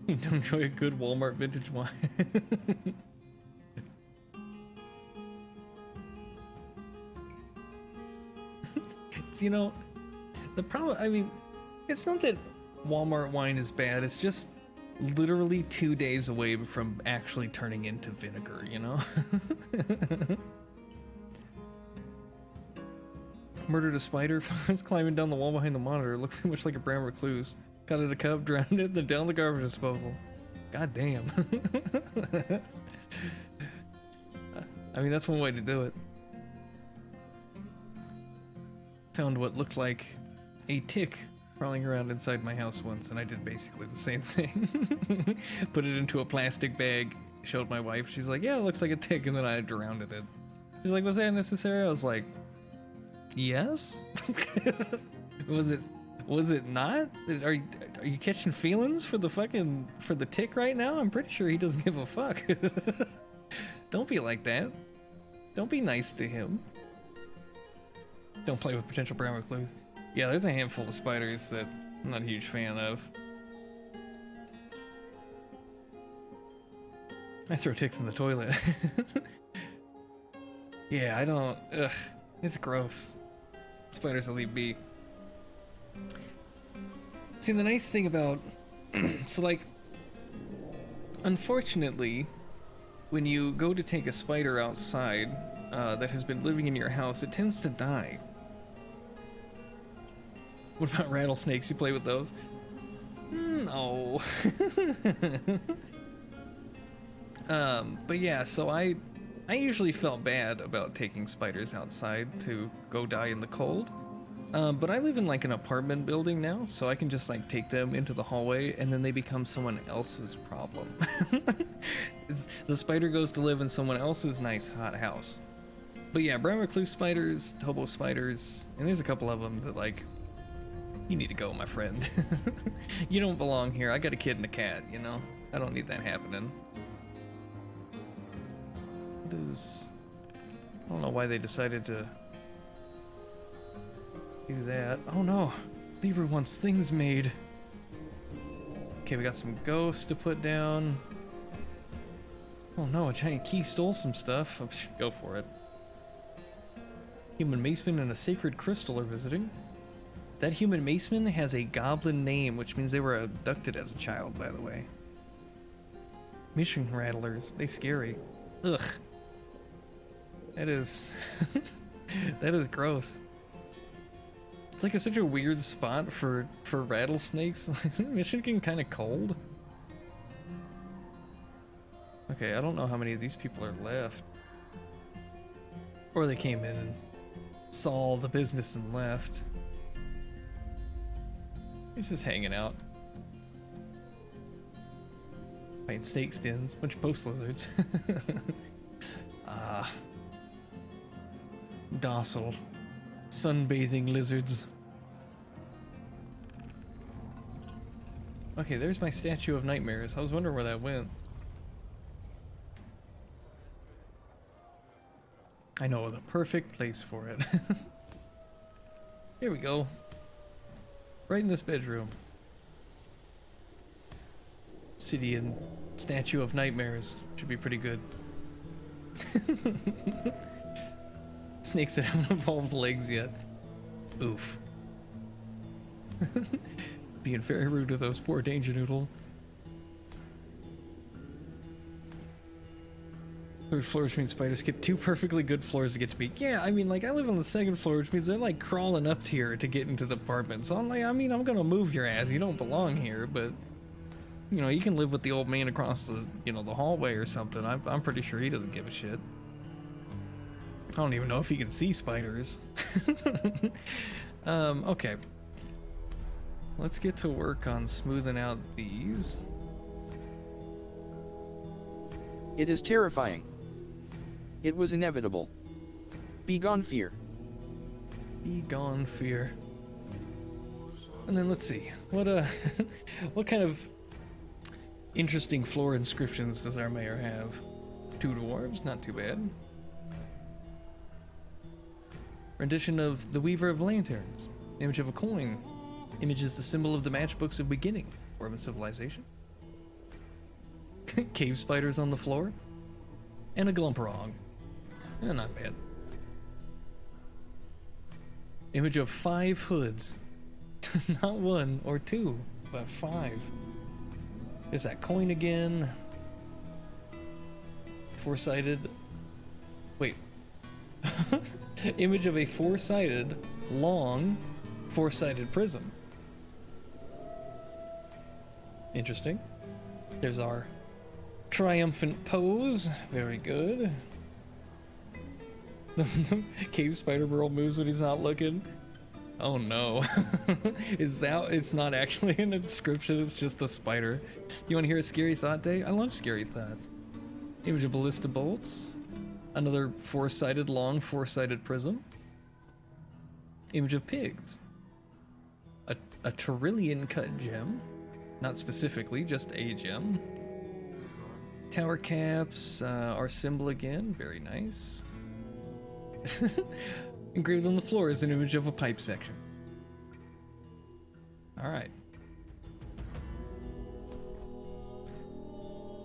You don't enjoy a good Walmart vintage wine. It's, you know, the problem, I mean, it's not that Walmart wine is bad, it's just literally 2 days away from actually turning into vinegar, you know? Murdered a spider, was climbing down the wall behind the monitor. It looks too much like a brown recluse. Cut it a cub, drowned it, then down the garbage disposal. God damn. I mean, that's one way to do it. Found what looked like a tick crawling around inside my house once, and I did basically the same thing. Put it into a plastic bag, showed my wife. She's like, yeah, it looks like a tick, and then I drowned it. She's like, was that necessary? I was like, yes? Was it not? Are you catching feelings for the tick right now? I'm pretty sure he doesn't give a fuck. Don't be like that. Don't be nice to him. Don't play with potential brown recluse. Yeah, there's a handful of spiders that I'm not a huge fan of. I throw ticks in the toilet. Yeah, I don't. Ugh, it's gross. Spiders will leave be. See, the nice thing about, so like, unfortunately, when you go to take a spider outside that has been living in your house, it tends to die. What about rattlesnakes? You play with those? No. But yeah, so I usually felt bad about taking spiders outside to go die in the cold. But I live in like an apartment building now, so I can just like take them into the hallway and then they become someone else's problem. The spider goes to live in someone else's nice hot house. But yeah, brown recluse spiders, hobo spiders, and there's a couple of them that like, you need to go, my friend. You don't belong here. I got a kid and a cat, you know? I don't need that happening. What is... I don't know why they decided to do that. Oh no, Lieber wants things made. Okay, we got some ghosts to put down. Oh no, a giant key stole some stuff. Go for it. Human maceman and a sacred crystal are visiting. That human maceman has a goblin name, which means they were abducted as a child, by the way. Mission rattlers, they scary. Ugh. That is... that is gross. It's like such a weird spot for rattlesnakes. Michigan kind of cold. Okay, I don't know how many of these people are left. Or they came in and saw all the business and left. He's just hanging out. Fighting snake skins, bunch of post lizards. Ah. Docile. Sunbathing lizards. Okay, there's my statue of nightmares. I was wondering where that went. I know the perfect place for it. Here we go. Right in this bedroom. Obsidian statue of nightmares. Should be pretty good. Snakes that haven't evolved legs yet. Oof. Being very rude to those poor Danger Noodle. Third floor, which means spiders skip 2 perfectly good floors to get to me. Yeah, I mean, like, I live on the 2nd floor, which means they're, like, crawling up here to get into the apartment. So I'm like, I mean, I'm gonna move your ass. You don't belong here, but, you know, you can live with the old man across the, you know, the hallway or something. I'm pretty sure he doesn't give a shit. I don't even know if he can see spiders. Okay. Let's get to work on smoothing out these. It is terrifying. It was inevitable. Begone fear. Be gone, fear. And then let's see. What what kind of interesting floor inscriptions does our mayor have? 2 dwarves, not too bad. Rendition of the Weaver of Lanterns. Image of a coin. Image is the symbol of the matchbooks of beginning. Dwarven civilization. Cave spiders on the floor. And a glumprong. Not bad. Image of 5 hoods. Not 1 or 2, but 5. There's that coin again. 4-sided. Wait. Image of a 4-sided, long, 4-sided prism. Interesting. There's our triumphant pose. Very good. The cave spider girl moves when he's not looking. Oh no. It's not actually in a description, it's just a spider. You want to hear a scary thought, Day? I love scary thoughts. Image of ballista bolts. Another 4-sided, long 4-sided prism. Image of pigs. A trillion cut gem. Not specifically, just a gem. Tower caps, our symbol again, very nice. Engraved on the floor is an image of a pipe section. Alright.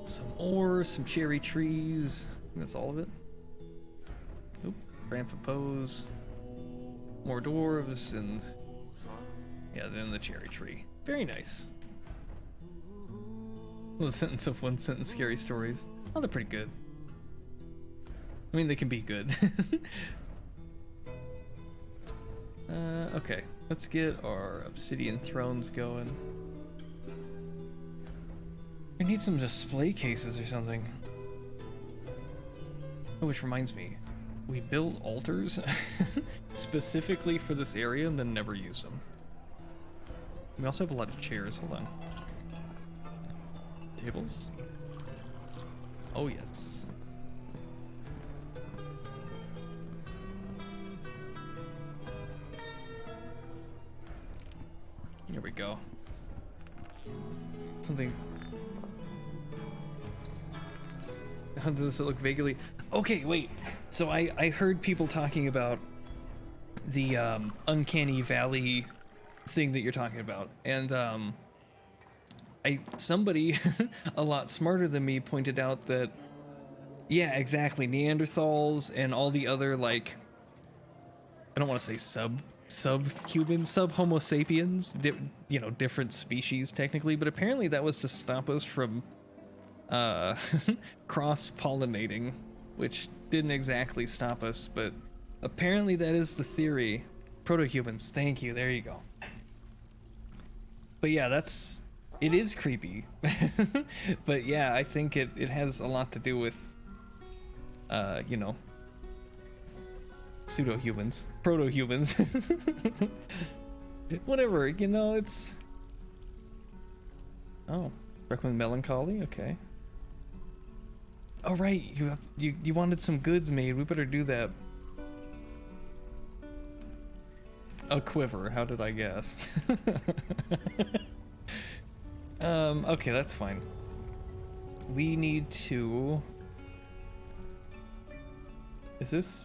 Some ore, some cherry trees. That's all of it. Oop, rampant pose. More dwarves and... yeah, then the cherry tree. Very nice. The sentence of 1 sentence scary stories. Oh, they're pretty good. I mean, they can be good. Okay, let's get our obsidian thrones going. We need some display cases or something. Oh, which reminds me, We built altars specifically for this area and then never used them. We also have a lot of chairs. Hold on. Tables? Oh, yes. Here we go. Something. How does it look vaguely? Okay, wait. So I heard people talking about the uncanny valley thing that you're talking about, and somebody a lot smarter than me pointed out that, yeah, exactly, Neanderthals and all the other, like, I don't want to say sub-human, sub-homo sapiens, you know, different species technically, but apparently that was to stop us from cross-pollinating, which didn't exactly stop us, but apparently that is the theory. Proto-humans, thank you, there you go. But yeah, it is creepy. But yeah, I think it has a lot to do with, you know, pseudo-humans, proto-humans. Whatever, you know, it's... Oh, recommend melancholy, okay. Oh right, you wanted some goods made, we better do that. A quiver, how did I guess? Okay, that's fine. We need to... Is this?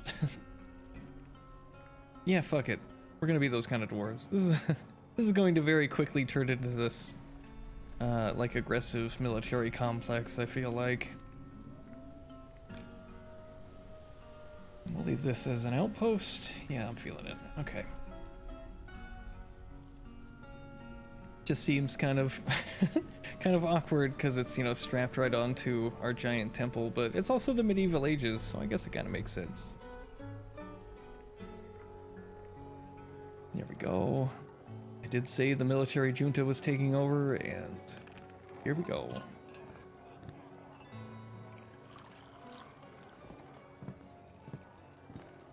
Yeah, fuck it. We're gonna be those kind of dwarves. This is going to very quickly turn into this, like, aggressive military complex, I feel like. We'll leave this as an outpost. Yeah, I'm feeling it. Okay. Just seems kind of kind of awkward because it's, you know, strapped right onto our giant temple, but it's also the medieval ages, so I guess it kind of makes sense. There we go. I did say the military junta was taking over, and here we go.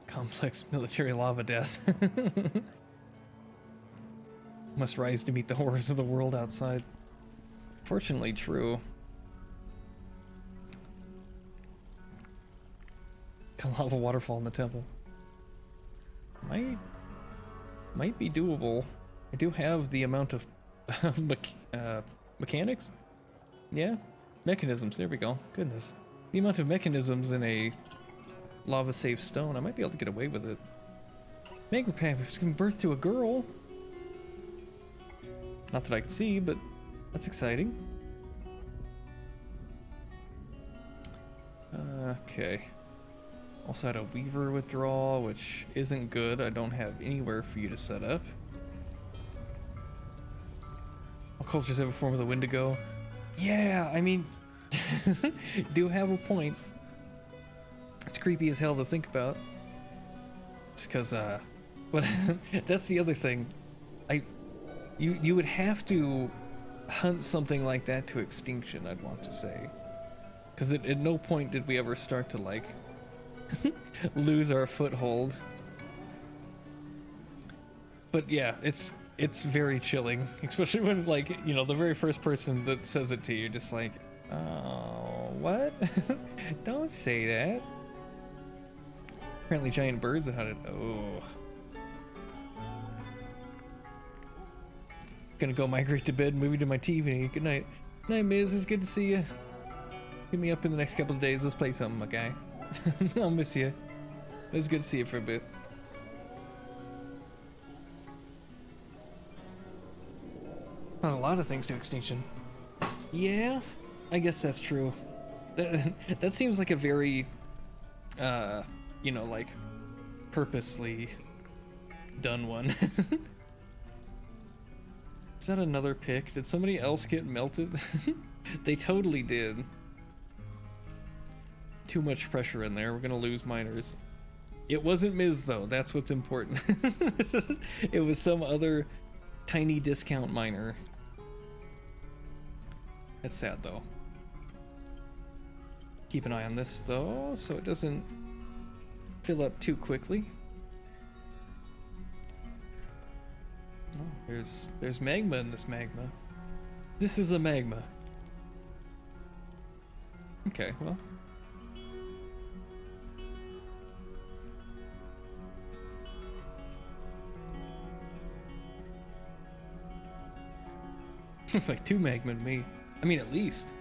Complex military lava death. Must rise to meet the horrors of the world outside. Fortunately true. A lava waterfall in the temple. Might be doable. I do have the amount of mechanics? Yeah? Mechanisms, there we go. Goodness. The amount of mechanisms in a lava safe stone, I might be able to get away with it. Magma was giving birth to a girl. Not that I can see, but that's exciting. Okay. Also had a weaver withdrawal, which isn't good. I don't have anywhere for you to set up. All cultures have a form of the Wendigo. Yeah, I mean, do have a point. It's creepy as hell to think about. Just because, but that's the other thing. You would have to hunt something like that to extinction, I'd want to say. Because at no point did we ever start to, like, lose our foothold. But yeah, it's very chilling, especially when, like, you know, the very first person that says it to you, just like, oh, what? Don't say that. Apparently giant birds that had it. Oh. Gonna go migrate to bed and movie to my TV. Good night. Night, Miz. It's good to see you. Hit me up in the next couple of days. Let's play something, my guy. I'll miss you. It was good to see you for a bit. A lot of things to extinction. Yeah, I guess that's true. That seems like a very, you know, like, purposely done one. Is that another pick? Did somebody else get melted? They totally did. Too much pressure in there. We're gonna lose miners. It wasn't Miz though. That's what's important. It was some other tiny discount miner. That's sad though. Keep an eye on this though, so it doesn't fill up too quickly. Oh, there's magma in this magma. This is a magma. Okay, well. It's like 2 magma to me. I mean, at least.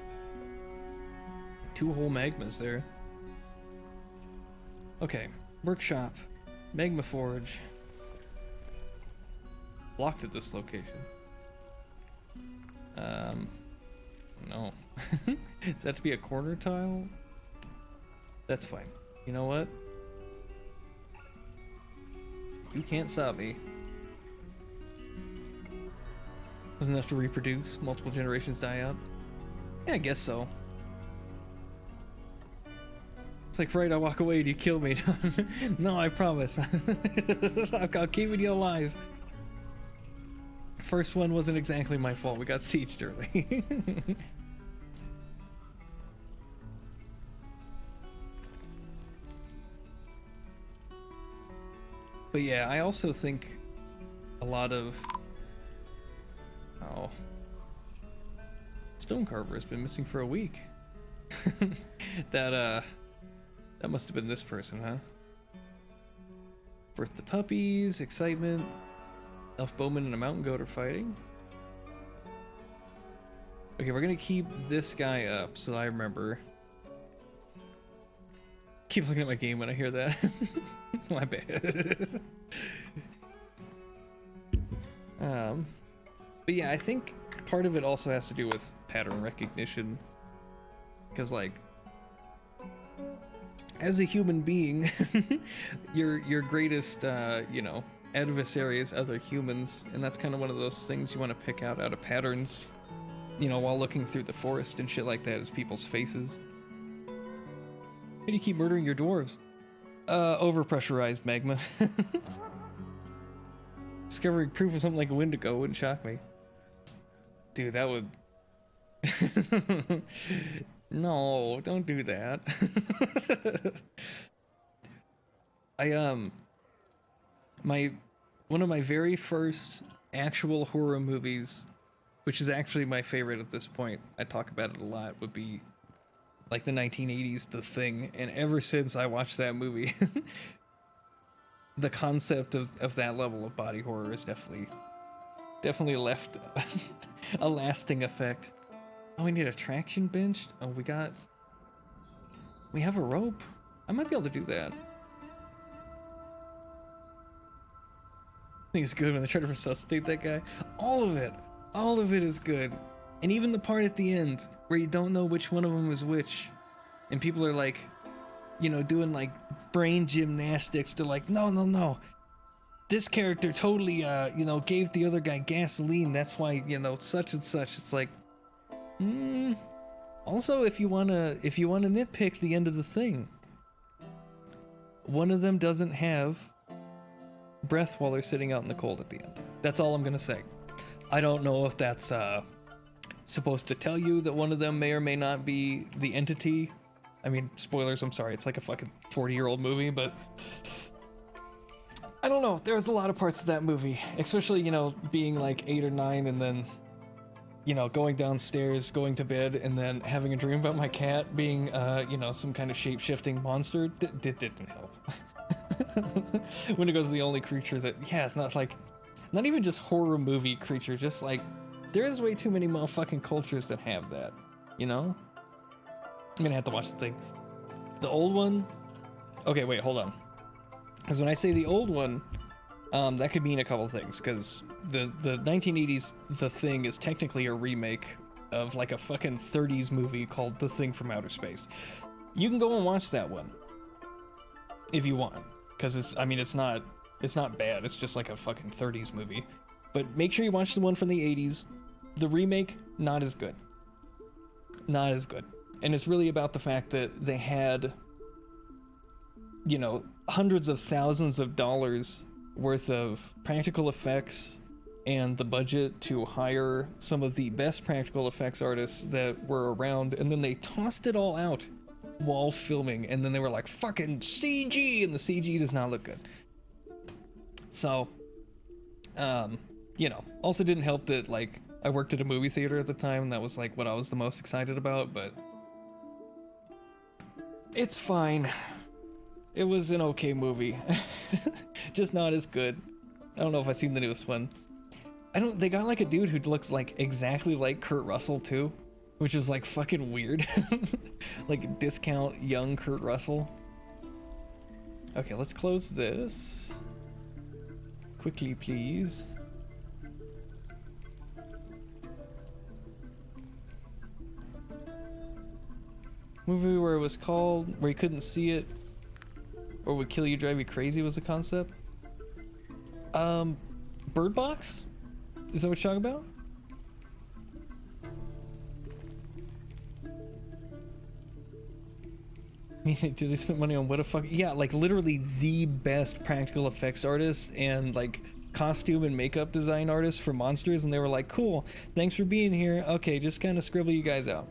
2 whole magmas there. Okay, workshop. Magma forge. Blocked at this location. No. Does that have to be a corner tile? That's fine. You know what? You can't stop me. Doesn't have to reproduce, multiple generations die out. Yeah, I guess so. It's like, right, I walk away and you kill me. No, I promise. I'll keep you alive. First one wasn't exactly my fault. We got sieged early. But yeah, I also think a lot of... Oh. Stonecarver has been missing for a week. That must have been this person, huh? Birth the puppies, excitement. Elf bowman and a mountain goat are fighting. Okay, we're gonna keep this guy up so I remember. Keep looking at my game when I hear that. My bad. But yeah, I think part of it also has to do with pattern recognition. Because, like, as a human being, your greatest, you know, adversary is other humans, and that's kind of one of those things you want to pick out of patterns, you know, while looking through the forest and shit like that, is people's faces. How do you keep murdering your dwarves? Overpressurized magma. Discovering proof of something like a Wendigo wouldn't shock me. Dude, that would... No, don't do that. One of my very first actual horror movies, which is actually my favorite at this point, I talk about it a lot, would be like the 1980s The Thing. And ever since I watched that movie, the concept of that level of body horror is definitely left a lasting effect. Oh, we need a traction bench. Oh, we have a rope. I might be able to do that. I think it's good when they try to resuscitate that guy. All of it is good. And even the part at the end where you don't know which one of them is which, and people are like, you know, doing like brain gymnastics to like, no, this character totally you know, gave the other guy gasoline, that's why, you know, such and such. It's like, also, if you wanna nitpick the end of the thing, one of them doesn't have breath while they're sitting out in the cold at the end. That's all I'm gonna say. I don't know if that's supposed to tell you that one of them may or may not be the entity. I mean, spoilers, I'm sorry, it's like a fucking 40-year-old movie, but I don't know. There was a lot of parts of that movie, especially, you know, being like 8 or 9 and then, you know, going downstairs, going to bed, and then having a dream about my cat being, you know, some kind of shape-shifting monster. Didn't help. Wendigo's the only creature that, yeah, not even just horror movie creature, just like, there's way too many motherfucking cultures that have that, you know? I'm gonna have to watch the thing. The old one? Okay, wait, hold on. Because when I say the old one, that could mean a couple things, because the 1980s The Thing is technically a remake of like a fucking 30s movie called The Thing from Outer Space. You can go and watch that one if you want, because it's not bad, it's just like a fucking 30s movie. But make sure you watch the one from the 80s. The remake, not as good. Not as good. And it's really about the fact that they had, you know, hundreds of thousands of dollars worth of practical effects and the budget to hire some of the best practical effects artists that were around, and then they tossed it all out while filming, and then they were like, fucking CG, and the CG does not look good. So, you know, also didn't help that, like, I worked at a movie theater at the time, and that was like what I was the most excited about, but it's fine. It was an okay movie. Just not as good. I don't know if I've seen the newest one. They got like a dude who looks like exactly like Kurt Russell too, which is like fucking weird. Like discount young Kurt Russell. Okay, let's close this. Quickly, please. Movie where it was called, where you couldn't see it, or would kill you, drive you crazy was the concept. Bird Box? Is that what you're talking about? I mean, did they spend money on what a fuck? Yeah, like literally the best practical effects artist and like costume and makeup design artist for monsters, and they were like, cool, thanks for being here. Okay, just kind of scribble you guys out.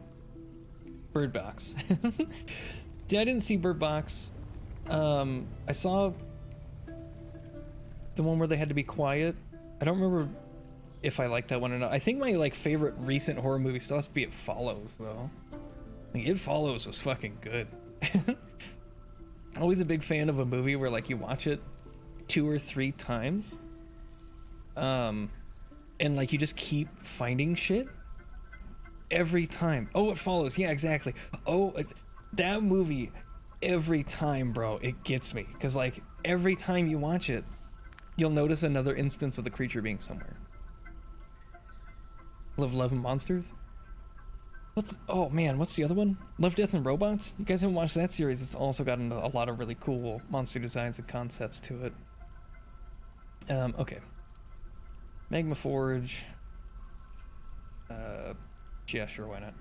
Bird Box. I didn't see Bird Box. I saw the one where they had to be quiet. I don't remember if I liked that one or not. I think my like favorite recent horror movie still has to be It Follows, though. Like, It Follows was fucking good. Always a big fan of a movie where like you watch it 2 or 3 times, and like you just keep finding shit every time. Oh, It Follows. Yeah, exactly. Oh, that movie, every time, bro, it gets me. Because, like, every time you watch it, you'll notice another instance of the creature being somewhere. Love and Monsters? Oh, man, what's the other one? Love, Death, and Robots? You guys haven't watched that series. It's also got a lot of really cool monster designs and concepts to it. Okay. Magma Forge. Yeah, sure, why not?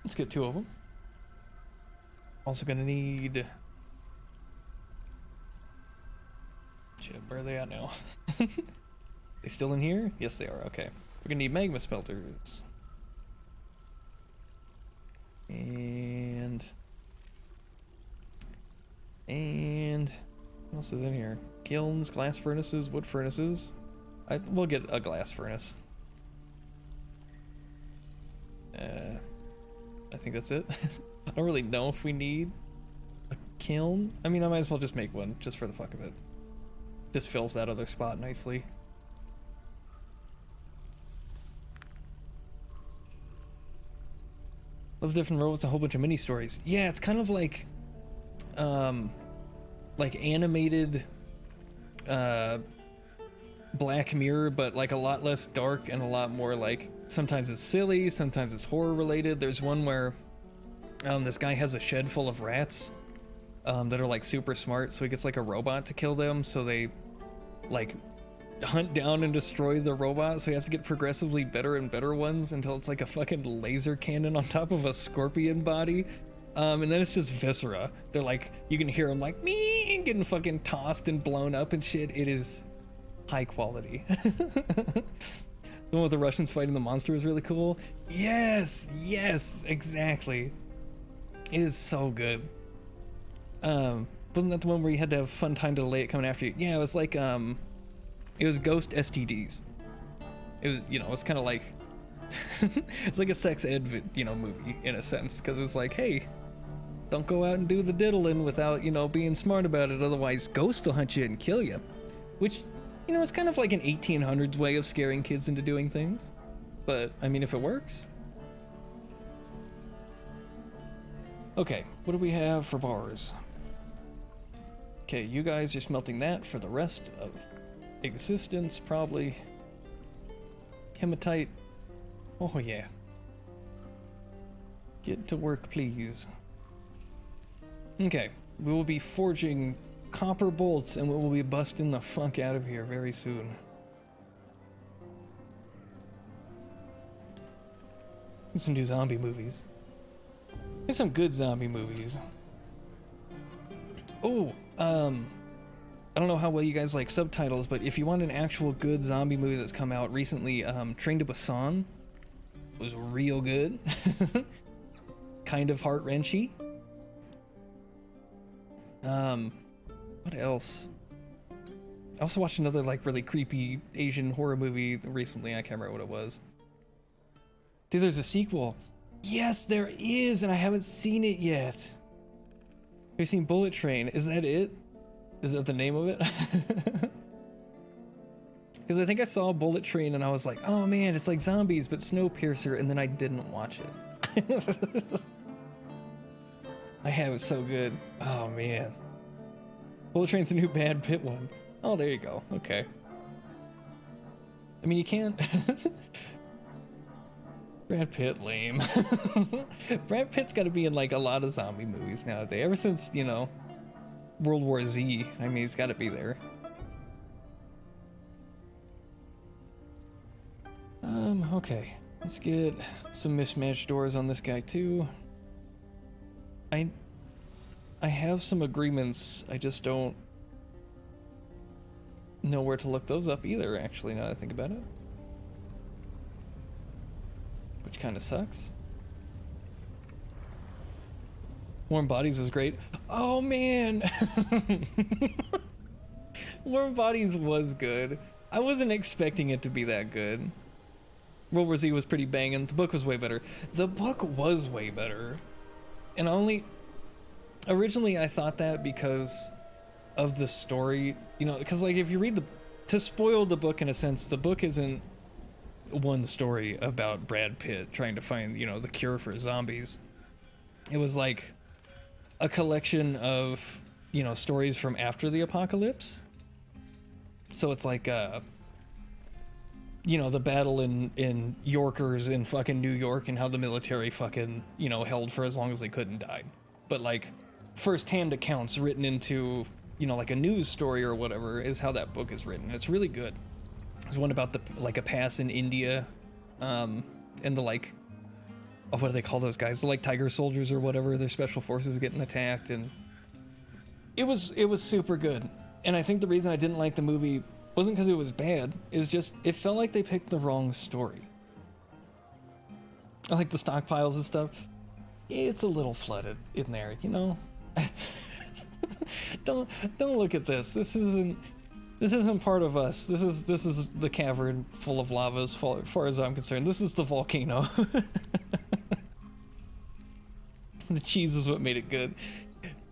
Let's get 2 of them. Also gonna need... Shit, where are they at now? They still in here? Yes, they are, okay. We're gonna need magma smelters. And... what else is in here? Kilns, glass furnaces, wood furnaces. We'll get a glass furnace. I think that's it. I don't really know if we need a kiln. I mean, I might as well just make one, just for the fuck of it. Just fills that other spot nicely. Love, Different Robots, a whole bunch of mini stories. Yeah, it's kind of like animated Black Mirror, but like a lot less dark and a lot more like, sometimes it's silly, sometimes it's horror related. There's one where this guy has a shed full of rats that are like super smart, so he gets like a robot to kill them, so they like hunt down and destroy the robot, so he has to get progressively better and better ones until it's like a fucking laser cannon on top of a scorpion body. And then it's just viscera. They're like, you can hear them like me getting fucking tossed and blown up and shit. It is high quality. The one with the Russians fighting the monster is really cool. Yes, exactly. It is so good. Wasn't that the one where you had to have fun time to delay it coming after you? Yeah, it was like, it was Ghost STDs. It was, you know, it's kind of like, it's like a sex ed, movie in a sense, because it's like, hey, don't go out and do the diddling without, being smart about it, otherwise Ghost will hunt you and kill you. Which, it's kind of like an 1800s way of scaring kids into doing things. But, I mean, if it works. Okay, what do we have for bars? Okay, you guys are smelting that for the rest of existence, probably. Hematite. Oh, yeah. Get to work, please. Okay, we will be forging copper bolts, and we will be busting the fuck out of here very soon. Some new zombie movies. There's some good zombie movies. Oh, I don't know how well you guys like subtitles, but if you want an actual good zombie movie that's come out recently, Train to Busan was real good. kind of heart-wrenchy. What else? I also watched another like really creepy Asian horror movie recently. I can't remember what it was. Dude, there's a sequel. Yes, there is, and I haven't seen it yet. Have you seen Bullet Train? Is that it? Is that the name of it? Because I think I saw Bullet Train and I was like, oh man, it's like zombies, but Snowpiercer, and then I didn't watch it. I have it so good. Oh man. Bullet Train's the new Brad Pitt one. Oh, there you go. Okay. I mean, you can't... Brad Pitt, lame. Brad Pitt's got to be in like a lot of zombie movies nowadays. Ever since, you know, World War Z. I mean, he's got to be there. Okay. Let's get some mismatched doors on this guy too. I have some agreements. I just don't know where to look those up either, actually, now that I think about it. Which kind of sucks. Warm Bodies was great. Oh man! Warm Bodies was good. I wasn't expecting it to be that good. World War Z was pretty banging. The book was way better. The book was way better. And originally I thought that because of the story, you know, because like if you read to spoil the book in a sense, the book isn't one story about Brad Pitt trying to find, you know, the cure for zombies. It was like a collection of, you know, stories from after the apocalypse. So it's like you know, the battle in Yorkers in fucking New York and how the military fucking, you know, held for as long as they could and died. But like first-hand accounts written into, you know, like a news story or whatever is how that book is written. It's really good. There's one about like a pass in India, and the like, oh, what do they call those guys? The like tiger soldiers or whatever. Their special forces getting attacked, and it was super good. And I think the reason I didn't like the movie wasn't because it was bad. It's just it felt like they picked the wrong story. I like the stockpiles and stuff. It's a little flooded in there, you know. Don't look at this. This isn't part of us. This is the cavern full of lava as far as I'm concerned. This is the volcano. The cheese is what made it good.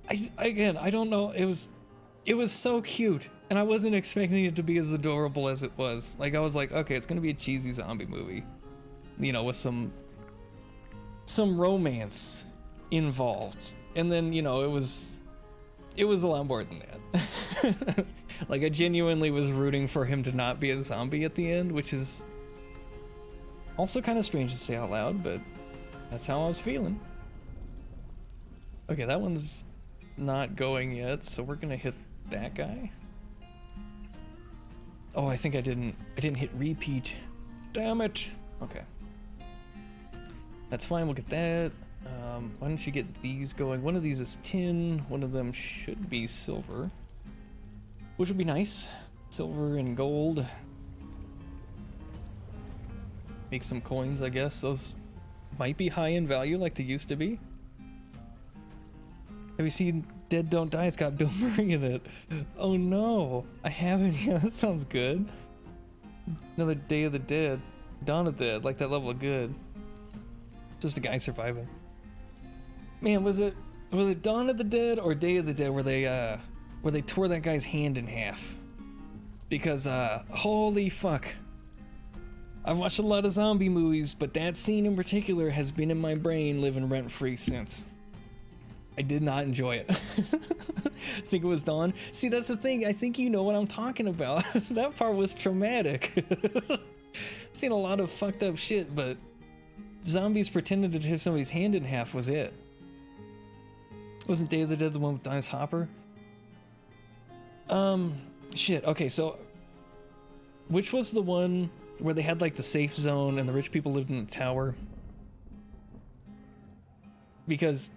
I don't know. It was so cute, and I wasn't expecting it to be as adorable as it was. Like I was like, okay, it's gonna be a cheesy zombie movie, you know, with some romance involved, and then, you know, it was a lot more than that. Like I genuinely was rooting for him to not be a zombie at the end, which is also kind of strange to say out loud, but that's how I was feeling. Okay, that one's not going yet, so we're gonna hit that guy. Oh, I think I didn't hit repeat. Damn it. Okay. That's fine, we'll get that. Why don't you get these going? One of these is tin, one of them should be silver, which would be nice. Silver and gold. Make some coins, I guess. Those might be high in value like they used to be. Have you seen Dead Don't Die? It's got Bill Murray in it. Oh no, I haven't. Yeah, that sounds good. Another Day of the Dead. Dawn of the Dead, like that level of good. Just a guy surviving. Man, was it Dawn of the Dead or Day of the Dead where they tore that guy's hand in half? Because holy fuck. I've watched a lot of zombie movies, but that scene in particular has been in my brain living rent-free since. I did not enjoy it. I think it was Dawn. See, that's the thing. I think you know what I'm talking about. That part was traumatic. Seen a lot of fucked up shit, but zombies pretending to tear somebody's hand in half was it. Wasn't Day of the Dead the one with Dennis Hopper? Shit. Okay, so which was the one where they had like the safe zone and the rich people lived in the tower? Because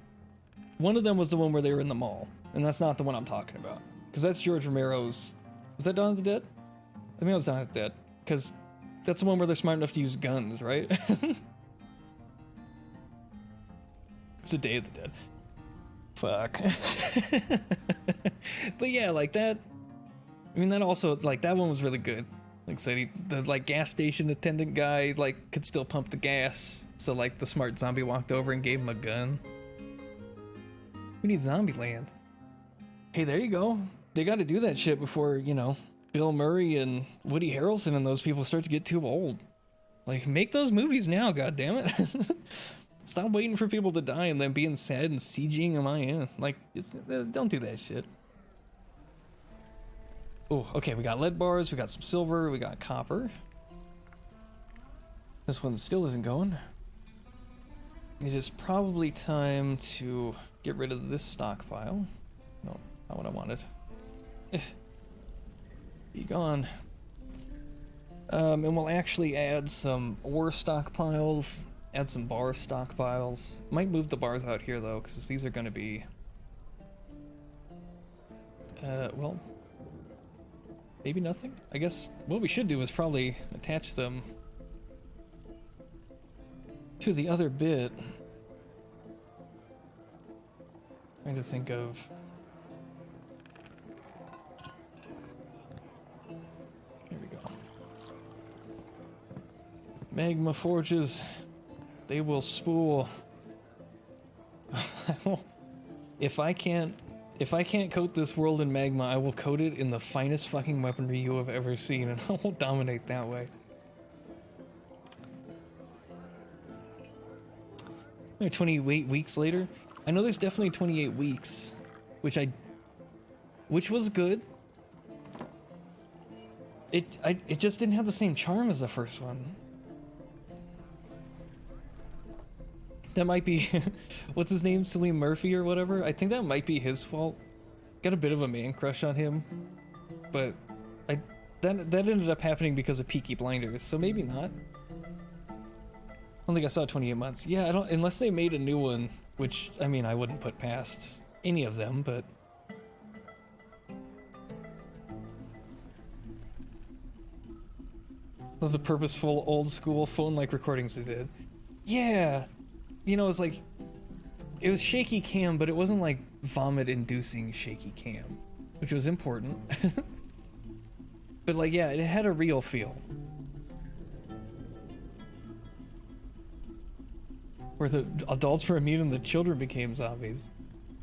one of them was the one where they were in the mall, and that's not the one I'm talking about. Because that's George Romero's... Was that Dawn of the Dead? I think it was Dawn of the Dead. Because that's the one where they're smart enough to use guns, right? It's the Day of the Dead. Fuck. But yeah, like that. I mean, that also, like, that one was really good. Like I said, the like gas station attendant guy like could still pump the gas. So like the smart zombie walked over and gave him a gun. We need Zombieland. Hey, there you go. They got to do that shit before, you know, Bill Murray and Woody Harrelson and those people start to get too old. Like, make those movies now, goddammit. Stop waiting for people to die and then being sad and sieging them in. Like, don't do that shit. Oh, okay, we got lead bars, we got some silver, we got copper. This one still isn't going. It is probably time to get rid of this stockpile. No, not what I wanted. Be gone. And we'll actually add some ore stockpiles, add some bar stockpiles. Might move the bars out here though, because these are going to be... well... maybe nothing? I guess what we should do is probably attach them to the other bit. Trying to think of... here we go. Magma forges. They will spool. If I can't coat this world in magma, I will coat it in the finest fucking weaponry you have ever seen, and I will dominate that way. 28 weeks later. I know there's definitely 28 weeks, which was good. It just didn't have the same charm as the first one. That might be, what's his name, Cillian Murphy or whatever? I think that might be his fault. Got a bit of a man crush on him, but that ended up happening because of Peaky Blinders, so maybe not. I don't think I saw 28 months. Yeah, I don't, unless they made a new one, which, I mean, I wouldn't put past any of them, but... the purposeful, old-school, phone-like recordings they did. Yeah! You know, it was like... it was shaky cam, but it wasn't like vomit-inducing shaky cam, which was important. But like, yeah, it had a real feel. Where the adults were immune and the children became zombies.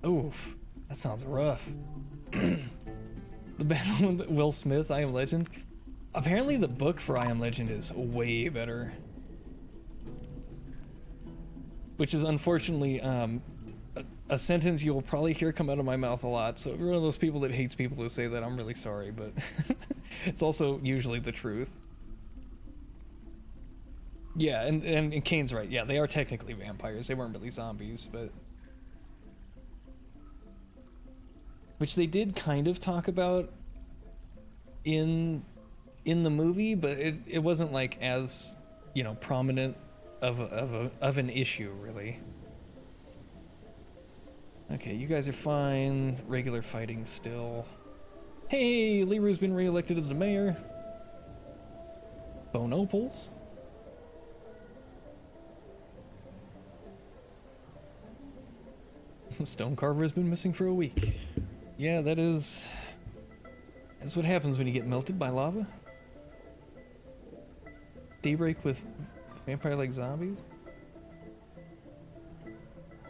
Oof, that sounds rough. The battle with Will Smith, I Am Legend. Apparently the book for I Am Legend is way better. Which is unfortunately a sentence you'll probably hear come out of my mouth a lot. So if you're one of those people that hates people who say that, I'm really sorry, but it's also usually the truth. Yeah, and Kane's right. Yeah, they are technically vampires. They weren't really zombies, but... which they did kind of talk about in the movie, but it wasn't like as, you know, prominent of an issue, really. Okay, you guys are fine. Regular fighting still. Hey, Leroy's been re-elected as the mayor. Bone opals. The stone carver has been missing for a week. Yeah, that's what happens when you get melted by lava. Daybreak with vampire-like zombies?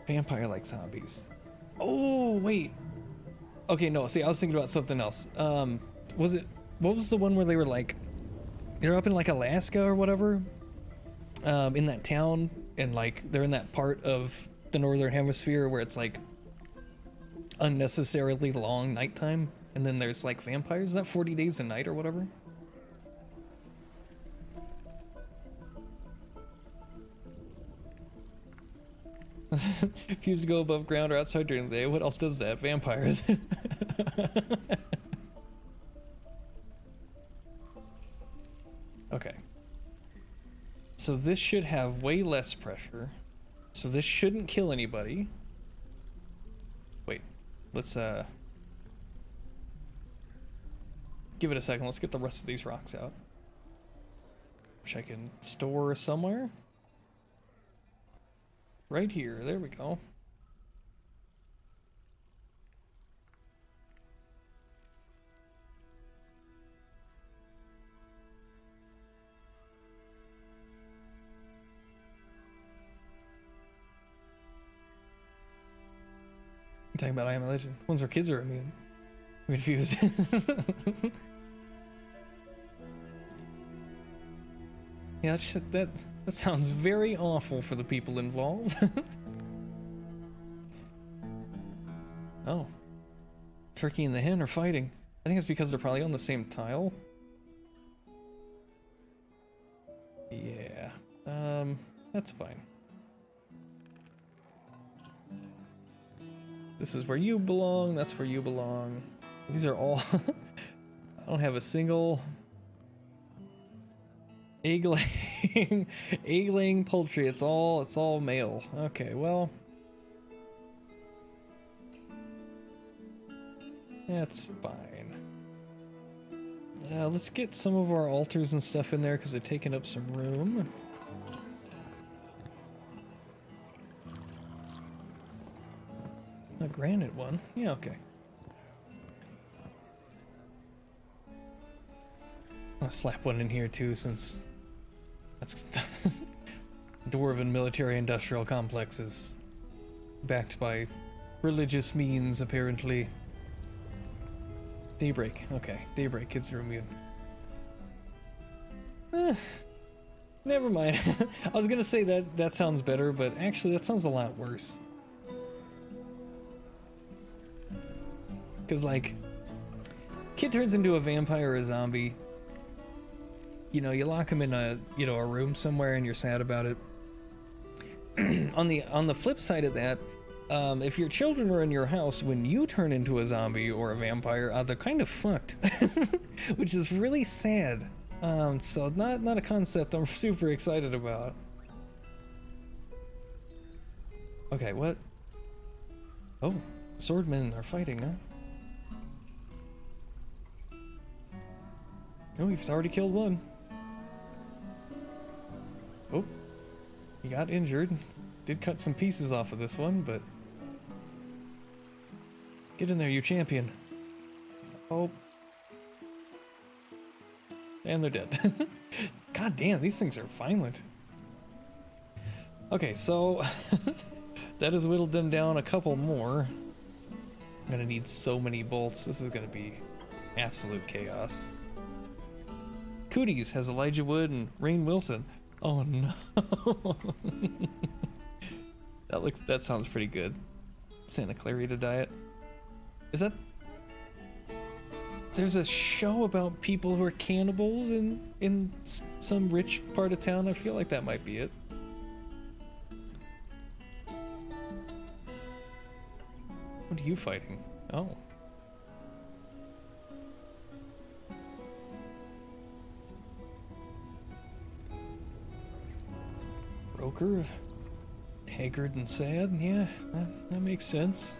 Vampire-like zombies. Oh, wait. Okay, no, see, I was thinking about something else. What was the one where they were like, they're up in like Alaska or whatever? In that town, and like, they're in that part of the northern hemisphere where it's like unnecessarily long nighttime, and then there's like vampires. Is that 40 Days a Night or whatever? Refuse to go above ground or outside during the day. What else does that? Vampires. Okay. So this should have way less pressure. So this shouldn't kill anybody. Wait, let's give it a second. Let's get the rest of these rocks out, which I can store somewhere. Right here, there we go. talking about I Am a Legend. Ones where kids are immune. I'm confused. Yeah, that sounds very awful for the people involved. Oh. Turkey and the hen are fighting. I think it's because they're probably on the same tile. Yeah. That's fine. This is where you belong, that's where you belong. These are all... I don't have a single... egg-laying poultry. It's all male. Okay, well... That's fine. Let's get some of our altars and stuff in there because they're taking up some room. A granite one? Yeah, okay. I'll slap one in here too since that's Dwarven military industrial complex is backed by religious means apparently. Daybreak. Okay, daybreak. Kids are immune. Never mind. I was gonna say that sounds better, but actually that sounds a lot worse. Cause like, kid turns into a vampire or a zombie. You know, you lock him in a room somewhere and you're sad about it. On the flip side of that, if your children are in your house when you turn into a zombie or a vampire, they're kind of fucked, which is really sad. So not a concept I'm super excited about. Okay, what? Oh, swordmen are fighting, huh? Oh, you've already killed one. Oh, he got injured. Did cut some pieces off of this one, but... Get in there, you champion. Oh. And they're dead. God damn, these things are violent. Okay, so... that has whittled them down a couple more. I'm gonna need so many bolts. This is gonna be absolute chaos. Cooties has Elijah Wood and Rainn Wilson. Oh no. That sounds pretty good. Santa Clarita diet. Is that... There's a show about people who are cannibals in some rich part of town. I feel like that might be it. What are you fighting? Oh. Broker? Haggard and sad? Yeah, that makes sense.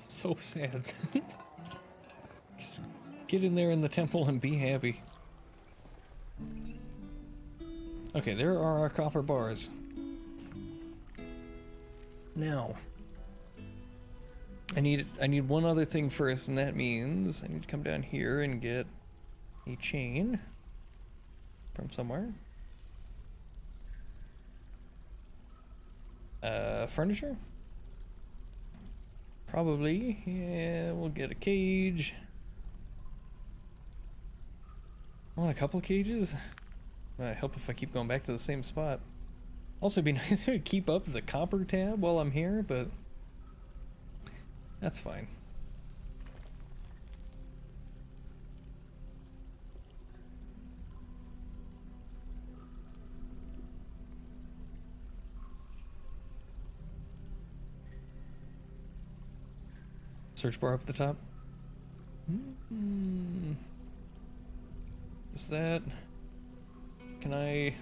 So sad. Just get in there in the temple and be happy. Okay, there are our copper bars. Now, I need one other thing first, and that means I need to come down here and get a chain from somewhere. Furniture? Probably. Yeah, we'll get a cage. I want a couple cages. Might help if I keep going back to the same spot. Also, it'd be nice to keep up the copper tab while I'm here, but that's fine. Search bar up at the top. Is that... Can I...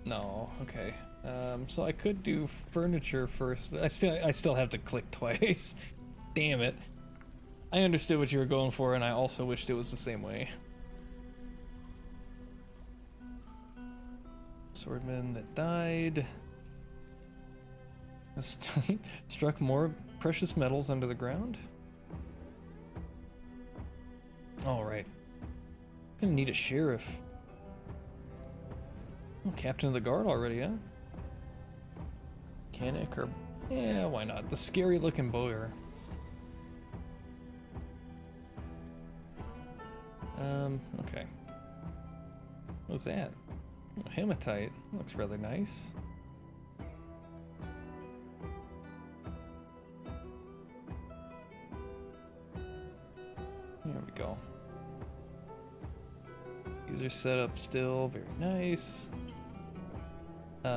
No, okay. So I could do furniture first. I still have to click twice. Damn it. I understood what you were going for, and I also wished it was the same way. Swordman that died. Struck more precious metals under the ground. All right. Gonna need a sheriff. Oh, captain of the guard already, huh? Mechanic or... yeah, why not? The scary looking bowyer. Okay. What's that? Oh, hematite. Looks rather nice. There we go. These are set up still. Very nice.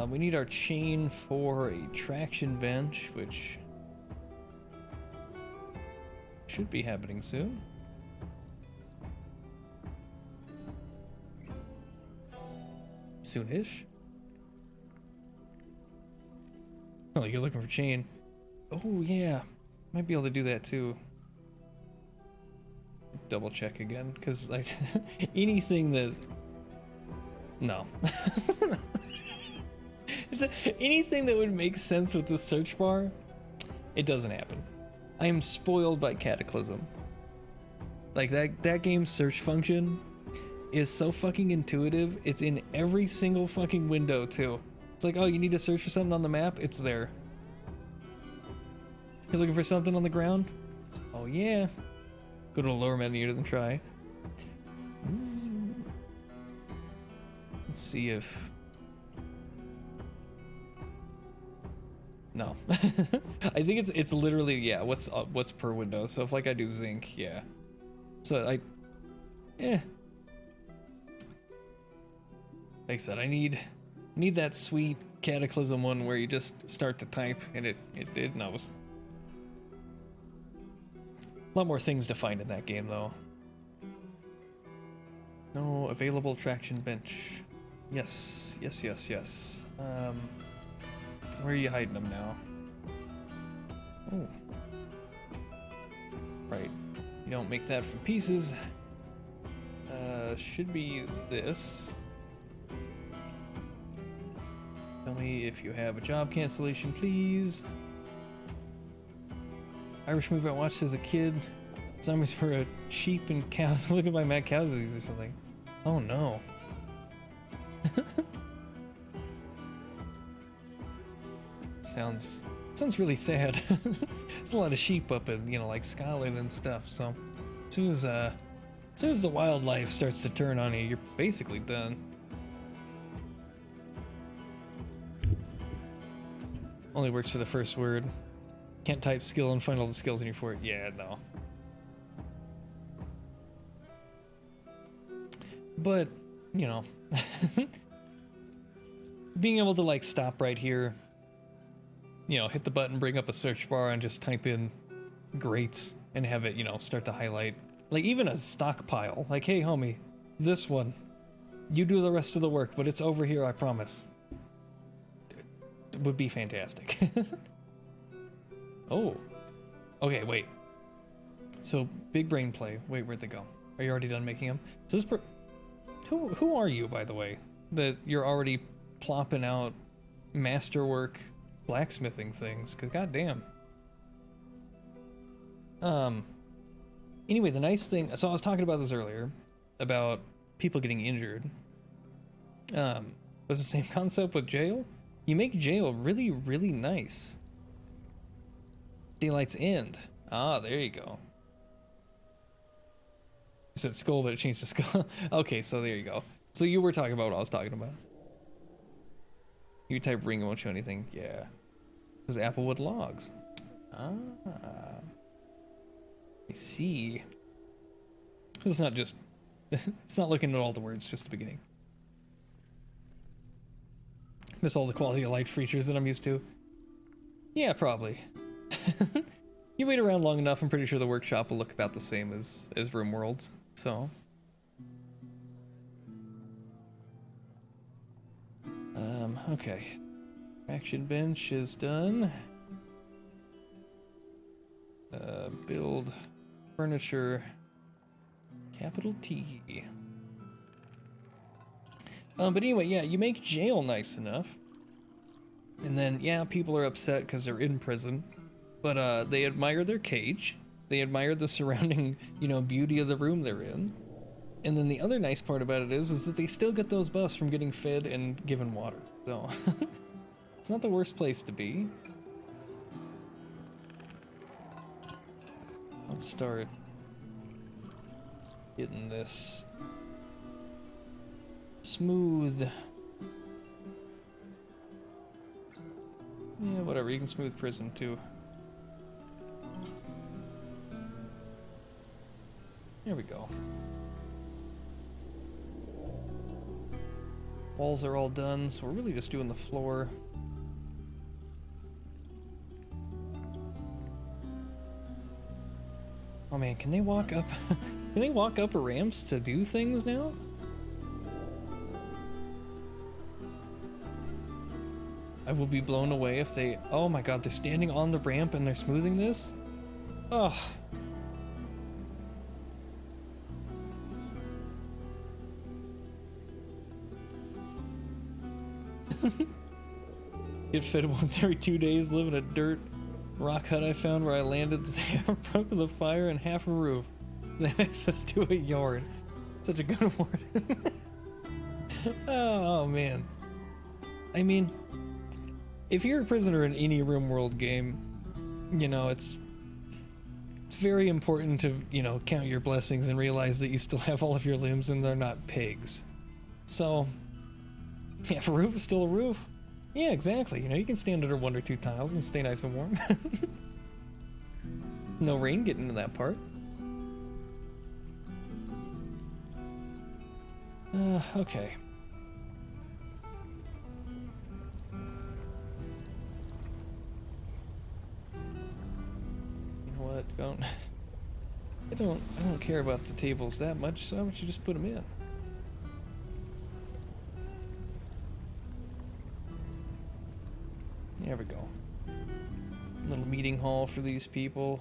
We need our chain for a traction bench, which should be happening soon. Soonish. Oh, you're looking for chain. Oh yeah, might be able to do that too. Double check again, because like anything that no. Anything that would make sense with the search bar, it doesn't happen. I am spoiled by Cataclysm. Like that game's search function is so fucking intuitive. It's in every single fucking window too. It's like, oh, you need to search for something on the map? It's there. You're looking for something on the ground? Oh yeah. Go to the lower menu and try. Let's see if... no. I think it's literally, yeah, what's per window. So if like I do zinc, yeah. So like I said, I need that sweet Cataclysm one where you just start to type and it knows. A lot more things to find in that game though. No available traction bench. Yes. Where are you hiding them now? Oh. Right. You don't make that from pieces. Should be this. Tell me if you have a job cancellation, please. Irish movie I watched as a kid. Zombies for a sheep and cows. Look at my mad cow disease or something. Oh no. Sounds really sad. There's a lot of sheep up in, you know, like Scotland and stuff, so as soon as the wildlife starts to turn on you, you're basically done. Only works for the first word. Can't type skill and find all the skills in your fort. Yeah, no. But, you know, being able to like stop right here, you know, hit the button, bring up a search bar and just type in greats and have it, you know, start to highlight. Like even a stockpile. Like, hey homie, this one, you do the rest of the work, but it's over here, I promise. It would be fantastic. Oh. Okay, wait. So, big brain play. Wait, where'd they go? Are you already done making them? So this who are you, by the way? That you're already plopping out masterwork blacksmithing things? Cause goddamn. Anyway, the nice thing, so I was talking about this earlier, about people getting injured. Was the same concept with jail? You make jail really, really nice. Daylight's End. Ah, there you go. I said skull, but it changed to skull. Okay, so there you go. So you were talking about what I was talking about. You type ring, it won't show anything. Yeah. Those applewood logs. Ah. I see. It's not just... it's not looking at all the words, just the beginning. Miss all the quality of life features that I'm used to. Yeah, probably. You wait around long enough, I'm pretty sure the workshop will look about the same as RimWorld's, so. Okay. Action bench is done. Build furniture, capital T. But anyway, yeah, you make jail nice enough. And then, yeah, people are upset because they're in prison, but they admire their cage. They admire the surrounding, you know, beauty of the room they're in. And then the other nice part about it is that they still get those buffs from getting fed and given water. So, it's not the worst place to be. Let's start getting this smooth. Yeah, whatever, you can smooth prison too. There we go. Walls are all done, so we're really just doing the floor. Oh man, can they walk up? Can they walk up ramps to do things now? I will be blown away if they... Oh my god, they're standing on the ramp and they're smoothing this? Oh. Get fed once every 2 days, live in a dirt rock hut I found where I landed. Broke with a fire and half a roof. They have access to a yard. Such a good word. Oh man. I mean, if you're a prisoner in any RimWorld game, you know, it's very important to, you know, count your blessings and realize that you still have all of your limbs and they're not pigs. So, yeah, if a roof is still a roof, yeah, exactly. You know, you can stand under 1 or 2 tiles and stay nice and warm. No rain getting into that part. Okay. You know what? I don't care about the tables that much, so how about you just put them in? There we go. Little meeting hall for these people.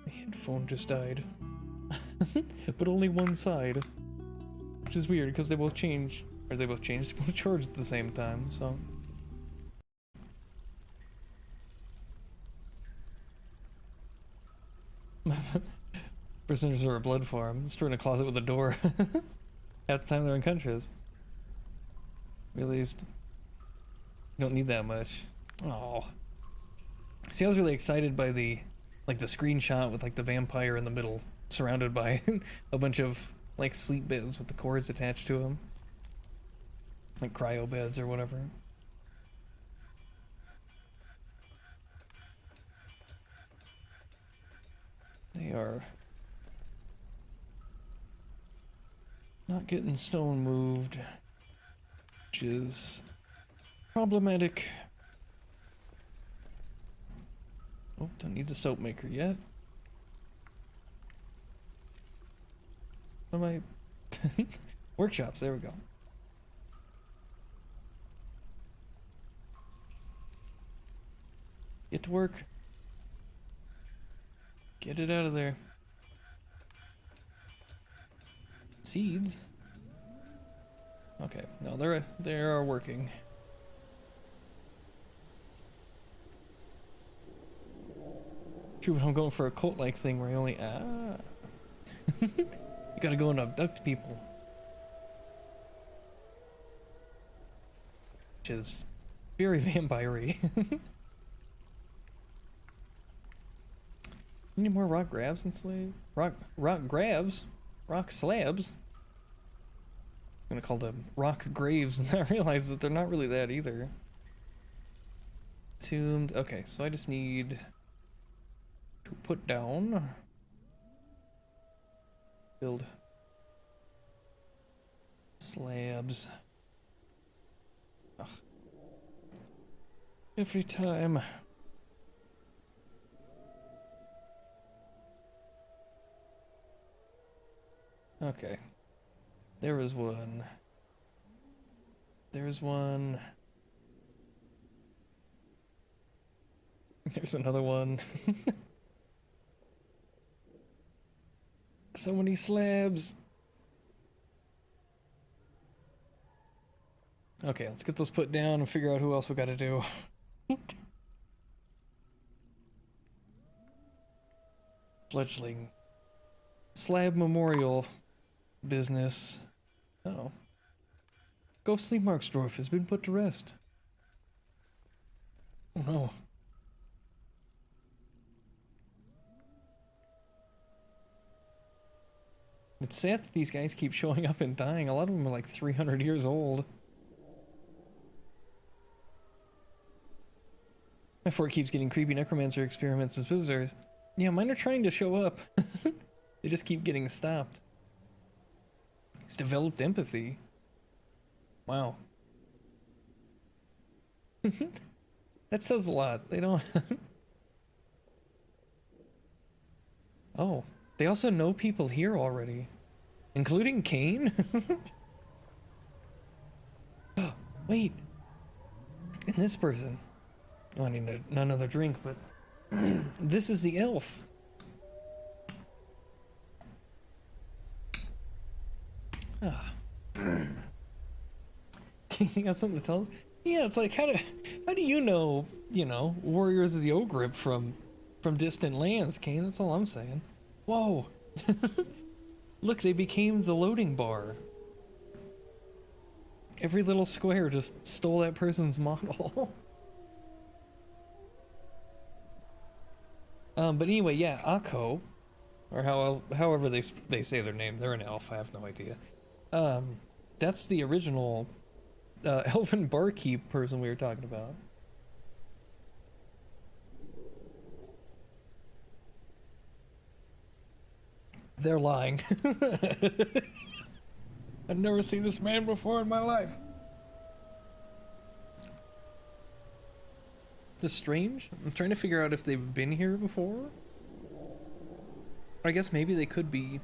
My headphone just died. But only one side. Which is weird because they both change. Or they both change, they both charge at the same time, so. Prisoners are a blood farm. Stored in a closet with a door. Half the time they're unconscious. Released. You don't need that much. Oh. See, I was really excited by the screenshot with like the vampire in the middle, surrounded by a bunch of like sleep beds with the cords attached to them. Like cryo beds or whatever. They are not getting stone moved, which is problematic. Oh, don't need the soap maker yet. What am I? Workshops, there we go. Get to work. Get it out of there. Seeds? Okay, no, they are working. True, but I'm going for a cult-like thing where you only you gotta go and abduct people. Which is very vampire-y. Any more rock grabs and slave? Rock grabs? Rock slabs? I'm gonna call them rock graves, and I realize that they're not really that either. Tombed. Okay, so I just need to put down. Build slabs. Ugh. Every time. Okay. There was one. There's one. There's another one. So many slabs. Okay, let's get those put down and figure out who else we gotta do. Fledgling. Slab memorial business. Oh. Ghost Sleepmarksdorf has been put to rest. Oh no. It's sad that these guys keep showing up and dying. A lot of them are like 300 years old. My fort keeps getting creepy necromancer experiments as visitors. Yeah, mine are trying to show up. They just keep getting stopped. It's developed empathy. Wow. That says a lot. They don't... Oh. They also know people here already. Including Kane? Wait. And this person. Oh, I need another drink, but... This is the elf. Ah. Can you have something to tell us? Yeah, it's like, how do you know, Warriors of the Ogre from distant lands, Kane? That's all I'm saying. Whoa. Look, they became the loading bar. Every little square just stole that person's model. But anyway, yeah, Akko, or however they say their name. They're an elf. I have no idea. That's the original elven barkeep person we were talking about. They're lying. I've never seen this man before in my life. This is strange. I'm trying to figure out if they've been here before. I guess maybe they could be,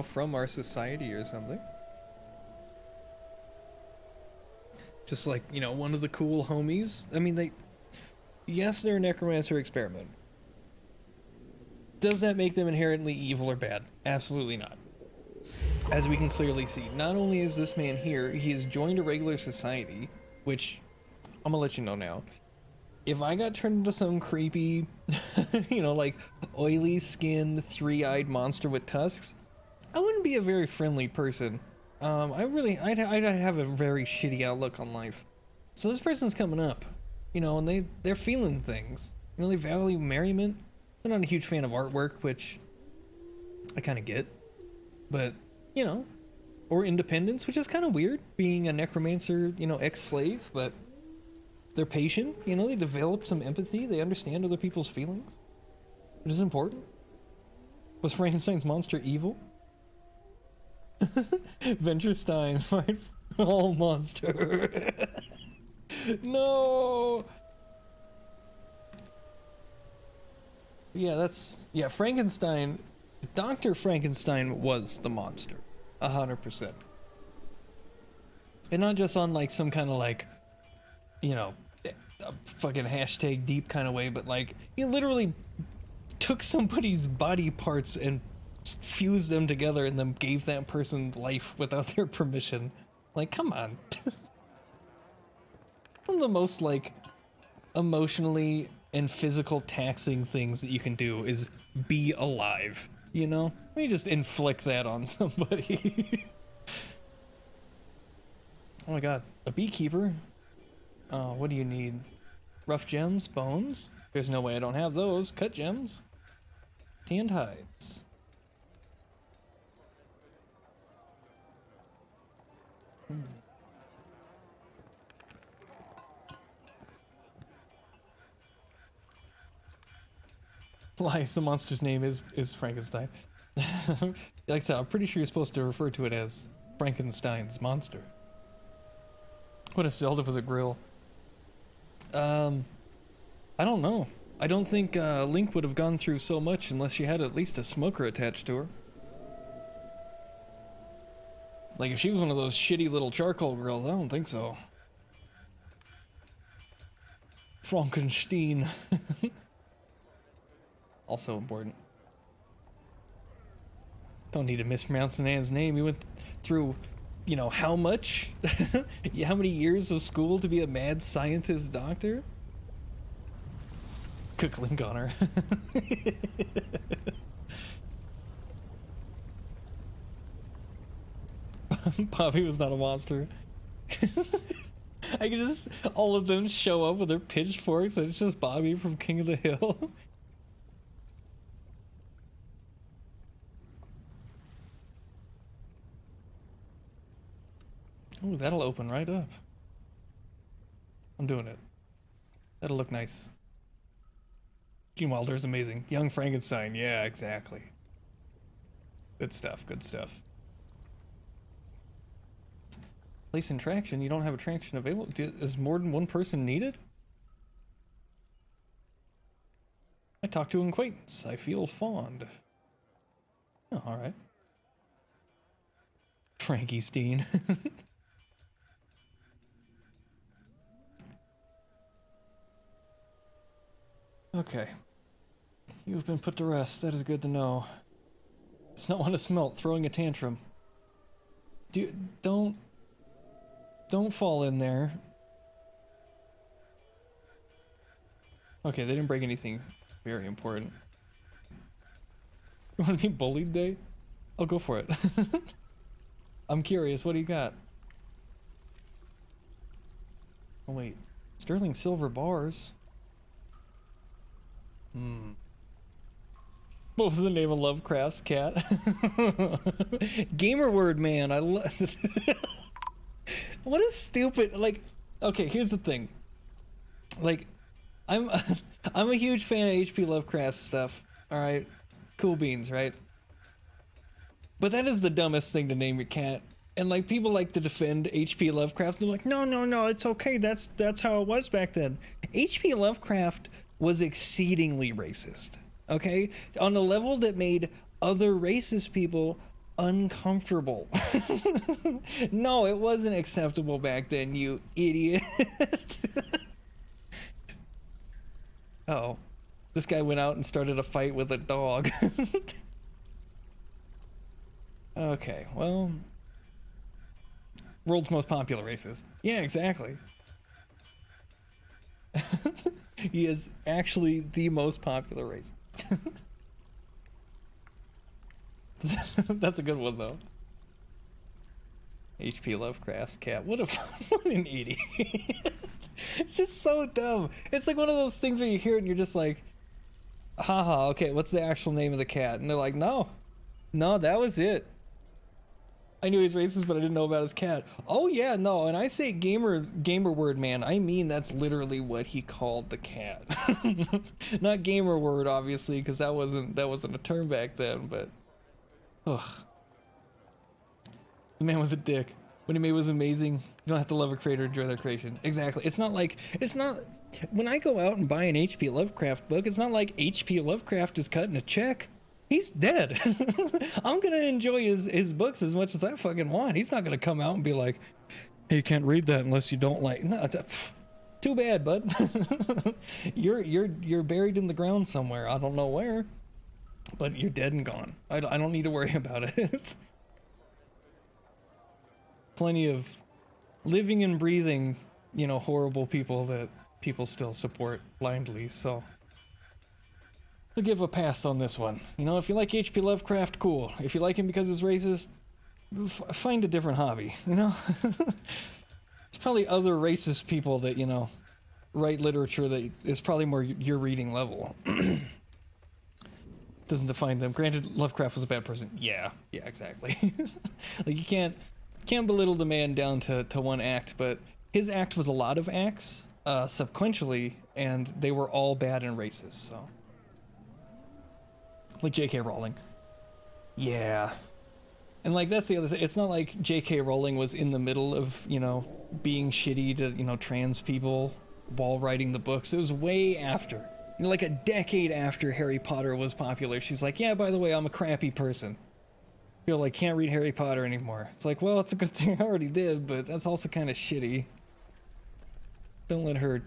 from our society or something. Just like, one of the cool homies. I mean, yes, they're a necromancer experiment. Does that make them inherently evil or bad? Absolutely not. As we can clearly see, not only is this man here, he has joined a regular society, which I'm gonna let you know now. If I got turned into some creepy, like oily skinned, three-eyed monster with tusks, I wouldn't be a very friendly person. I'd have a very shitty outlook on life. So this person's coming up, and they're feeling things. They value merriment. I'm not a huge fan of artwork, which I kind of get, but or independence, which is kind of weird, being a necromancer, ex-slave, but they're patient, they develop some empathy, they understand other people's feelings, which is important. Was Frankenstein's monster evil? Venturstein, fight for all monster. No! Yeah, Frankenstein, Dr. Frankenstein was the monster. 100%. And not just on like some kind of like, a fucking hashtag deep kind of way, but like, he literally took somebody's body parts and fused them together and then gave that person life without their permission. Like, come on. One of the most like emotionally and physical taxing things that you can do is be alive, Let me just inflict that on somebody. Oh my god, a beekeeper? What do you need? Rough gems? Bones? There's no way I don't have those. Cut gems? Tanned hides. Lies, the monster's name is Frankenstein. Like I said, I'm pretty sure you're supposed to refer to it as Frankenstein's monster. What if Zelda was a grill? I don't know. I don't think Link would have gone through so much unless she had at least a smoker attached to her. Like if she was one of those shitty little charcoal grills, I don't think so. Frankenstein. Also important. Don't need to mispronounce the man's name. He went through you know, how much? How many years of school to be a mad scientist doctor? Cook link on her. Bobby was not a monster. I can just, all of them show up with their pitchforks and it's just Bobby from King of the Hill. Ooh, that'll open right up. I'm doing it. That'll look nice. Gene Wilder is amazing. Young Frankenstein, yeah, exactly. Good stuff, good stuff. Place in traction, you don't have a traction available. Is more than one person needed? I talked to an acquaintance. I feel fond. Oh, alright. Frankie Steen. Okay. You've been put to rest. That is good to know. Does not want to smelt, throwing a tantrum. Don't fall in there. Okay, they didn't break anything very important. You want to be bullied, Day? I'll go for it. I'm curious, what do you got? Oh wait, sterling silver bars. What was the name of Lovecraft's cat? Gamer word man, I love. What a stupid, like, okay, here's the thing. Like, I'm a huge fan of H.P. Lovecraft stuff, alright? Cool beans, right? But that is the dumbest thing to name your cat. And like, people like to defend H.P. Lovecraft. They're like, no, it's okay, that's how it was back then. H.P. Lovecraft was exceedingly racist, okay? On a level that made other racist people uncomfortable. No, it wasn't acceptable back then, you idiot. Uh-oh. This guy went out and started a fight with a dog. Okay, well... World's most popular racist. Yeah, exactly. He is actually the most popular race. That's a good one, though. H.P. Lovecraft's cat. What an idiot. It's just so dumb. It's like one of those things where you hear it and you're just like, haha, okay, what's the actual name of the cat? And they're like, no, that was it. I knew he's racist, but I didn't know about his cat. Oh yeah, no, and I say gamer word man, I mean that's literally what he called the cat. Not gamer word, obviously, because that wasn't a term back then, but ugh. The man was a dick. What he made was amazing. You don't have to love a creator to enjoy their creation. Exactly. It's not when I go out and buy an H.P. Lovecraft book, it's not like H.P. Lovecraft is cutting a check. He's dead. I'm gonna enjoy his books as much as I fucking want. He's not gonna come out and be like, hey, you can't read that unless you don't like. No, too bad, bud. You're buried in the ground somewhere. I don't know where, but you're dead and gone. I don't need to worry about it. Plenty of living and breathing, you know, horrible people that people still support blindly. So I'll give a pass on this one. You know, if you like H.P. Lovecraft, cool. If you like him because he's racist, find a different hobby, you know? There's probably other racist people that, you know, write literature that is probably more your reading level. Doesn't define them. Granted, Lovecraft was a bad person. Yeah, exactly. Like, you can't belittle the man down to one act, but his act was a lot of acts, subsequently, and they were all bad and racist, so... Like J.K. Rowling. Yeah. And like, that's the other thing. It's not like J.K. Rowling was in the middle of, you know, being shitty to, you know, trans people while writing the books. It was way after. You know, like a decade after Harry Potter was popular. She's like, yeah, by the way, I'm a crappy person. People like, can't read Harry Potter anymore. It's like, well, it's a good thing I already did, but that's also kind of shitty. Don't let her...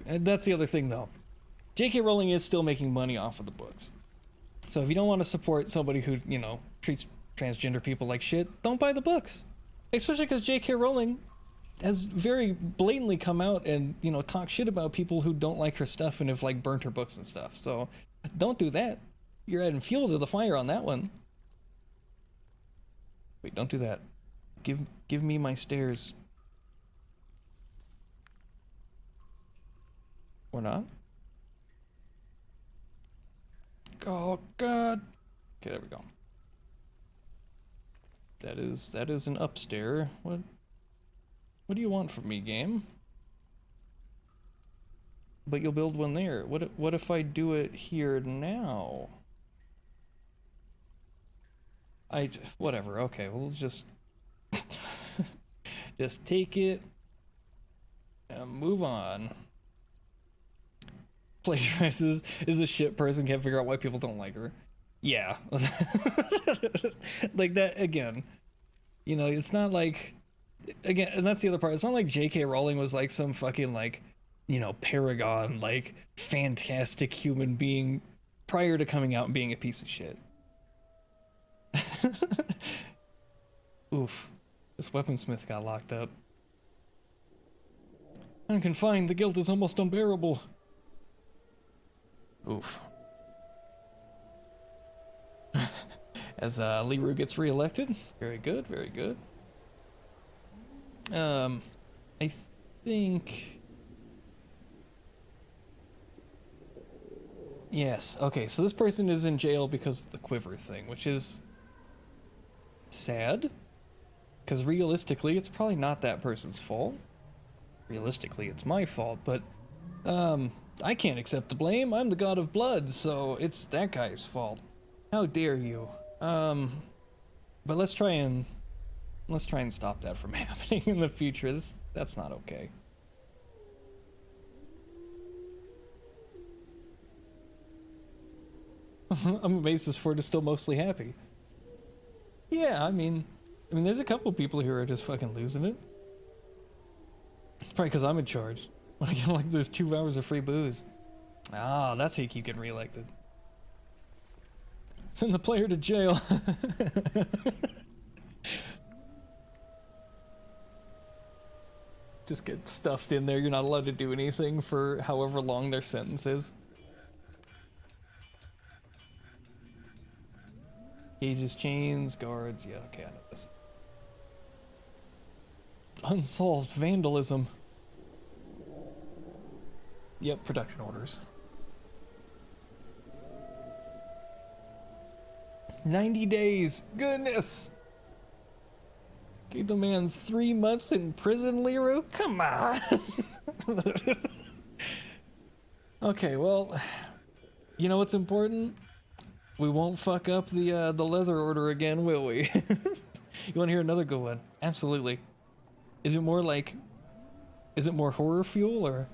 That's the other thing, though. J.K. Rowling is still making money off of the books. So if you don't want to support somebody who, you know, treats transgender people like shit, don't buy the books. Especially because J.K. Rowling has very blatantly come out and, you know, talk shit about people who don't like her stuff and have, like, burnt her books and stuff. So, don't do that. You're adding fuel to the fire on that one. Wait, don't do that. Give me my stairs. Or not? Oh, God. Okay, there we go. That is an upstair. What do you want from me, game? But you'll build one there. What if I do it here now? Whatever. Okay, we'll just just take it and move on. Plagiarizes is a shit person, can't figure out why people don't like her. Yeah. Like that again. You know, it's not like, again, and that's the other part. It's not like J.K. Rowling was like some fucking, like, you know, paragon, like, fantastic human being prior to coming out and being a piece of shit. Oof. This weaponsmith got locked up. I'm confined. The guilt is almost unbearable. Oof. As Leroy gets reelected. Very good, very good. I think... Yes, okay, so this person is in jail because of the quiver thing, which is sad. Because realistically, it's probably not that person's fault. Realistically, it's my fault, but I can't accept the blame. I'm the god of blood, so it's that guy's fault. How dare you? But let's try and stop that from happening in the future. That's not okay. I'm amazed this fort is still mostly happy. Yeah, I mean, there's a couple people who are just fucking losing it. It's probably because I'm in charge. Like, there's 2 hours of free booze. Ah, that's how you keep getting reelected. Send the player to jail. Just get stuffed in there. You're not allowed to do anything for however long their sentence is. Cages, chains, guards. Yeah, okay, I know this. Unsolved vandalism. Yep, production orders. 90 days. Goodness. Gave the man 3 months in prison, Leroy? Come on. Okay, well, you know what's important? We won't fuck up the leather order again, will we? You want to hear another good one? Absolutely. Is it more horror fuel, or?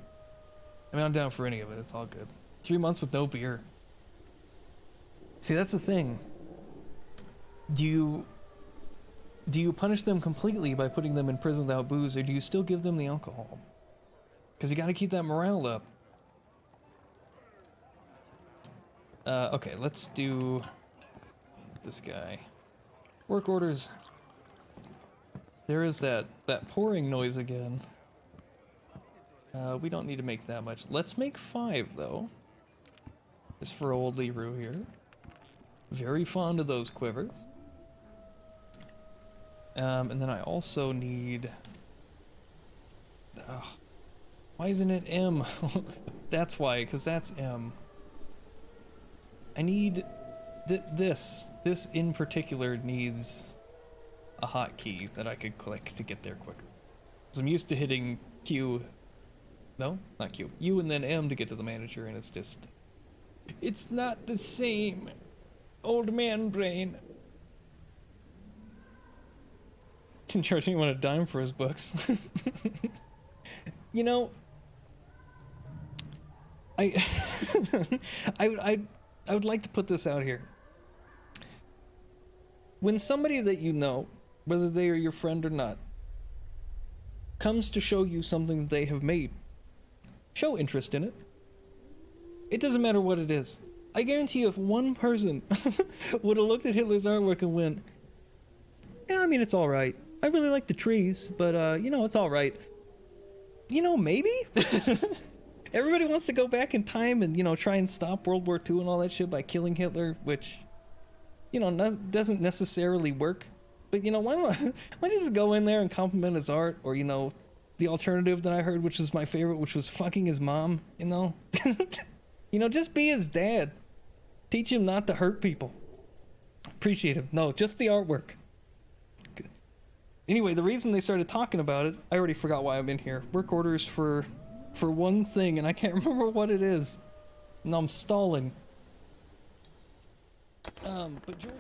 I mean, I'm down for any of it. It's all good. 3 months with no beer. See, that's the thing. Do you punish them completely by putting them in prison without booze, or do you still give them the alcohol? Because you got to keep that morale up. Okay, let's do this guy. Work orders. There is that pouring noise again. We don't need to make that much. Let's make 5, though. Just for old Leroy here. Very fond of those quivers. And then I also need... why isn't it M? That's why, because that's M. I need... This in particular needs a hotkey that I could click to get there quicker. Because I'm used to hitting Q... No, not Q. U and then M to get to the manager, and it's just... It's not the same. Old man brain. Didn't charge anyone a dime for his books. You know... I would like to put this out here. When somebody that you know, whether they are your friend or not, comes to show you something that they have made, show interest in it. It doesn't matter what it is. I guarantee you if one person would have looked at Hitler's artwork and went, yeah, I mean, it's alright. I really like the trees, but, you know, it's alright. You know, maybe? Everybody wants to go back in time and, you know, try and stop World War II and all that shit by killing Hitler, which, you know, doesn't necessarily work. But, you know, why don't you just go in there and compliment his art? Or, you know, the alternative that I heard, which was my favorite, which was fucking his mom, you know? You know, just be his dad. Teach him not to hurt people. Appreciate him. No, just the artwork. Good. Anyway, the reason they started talking about it, I already forgot why I'm in here. Work orders for one thing, and I can't remember what it is. And I'm stalling. But George...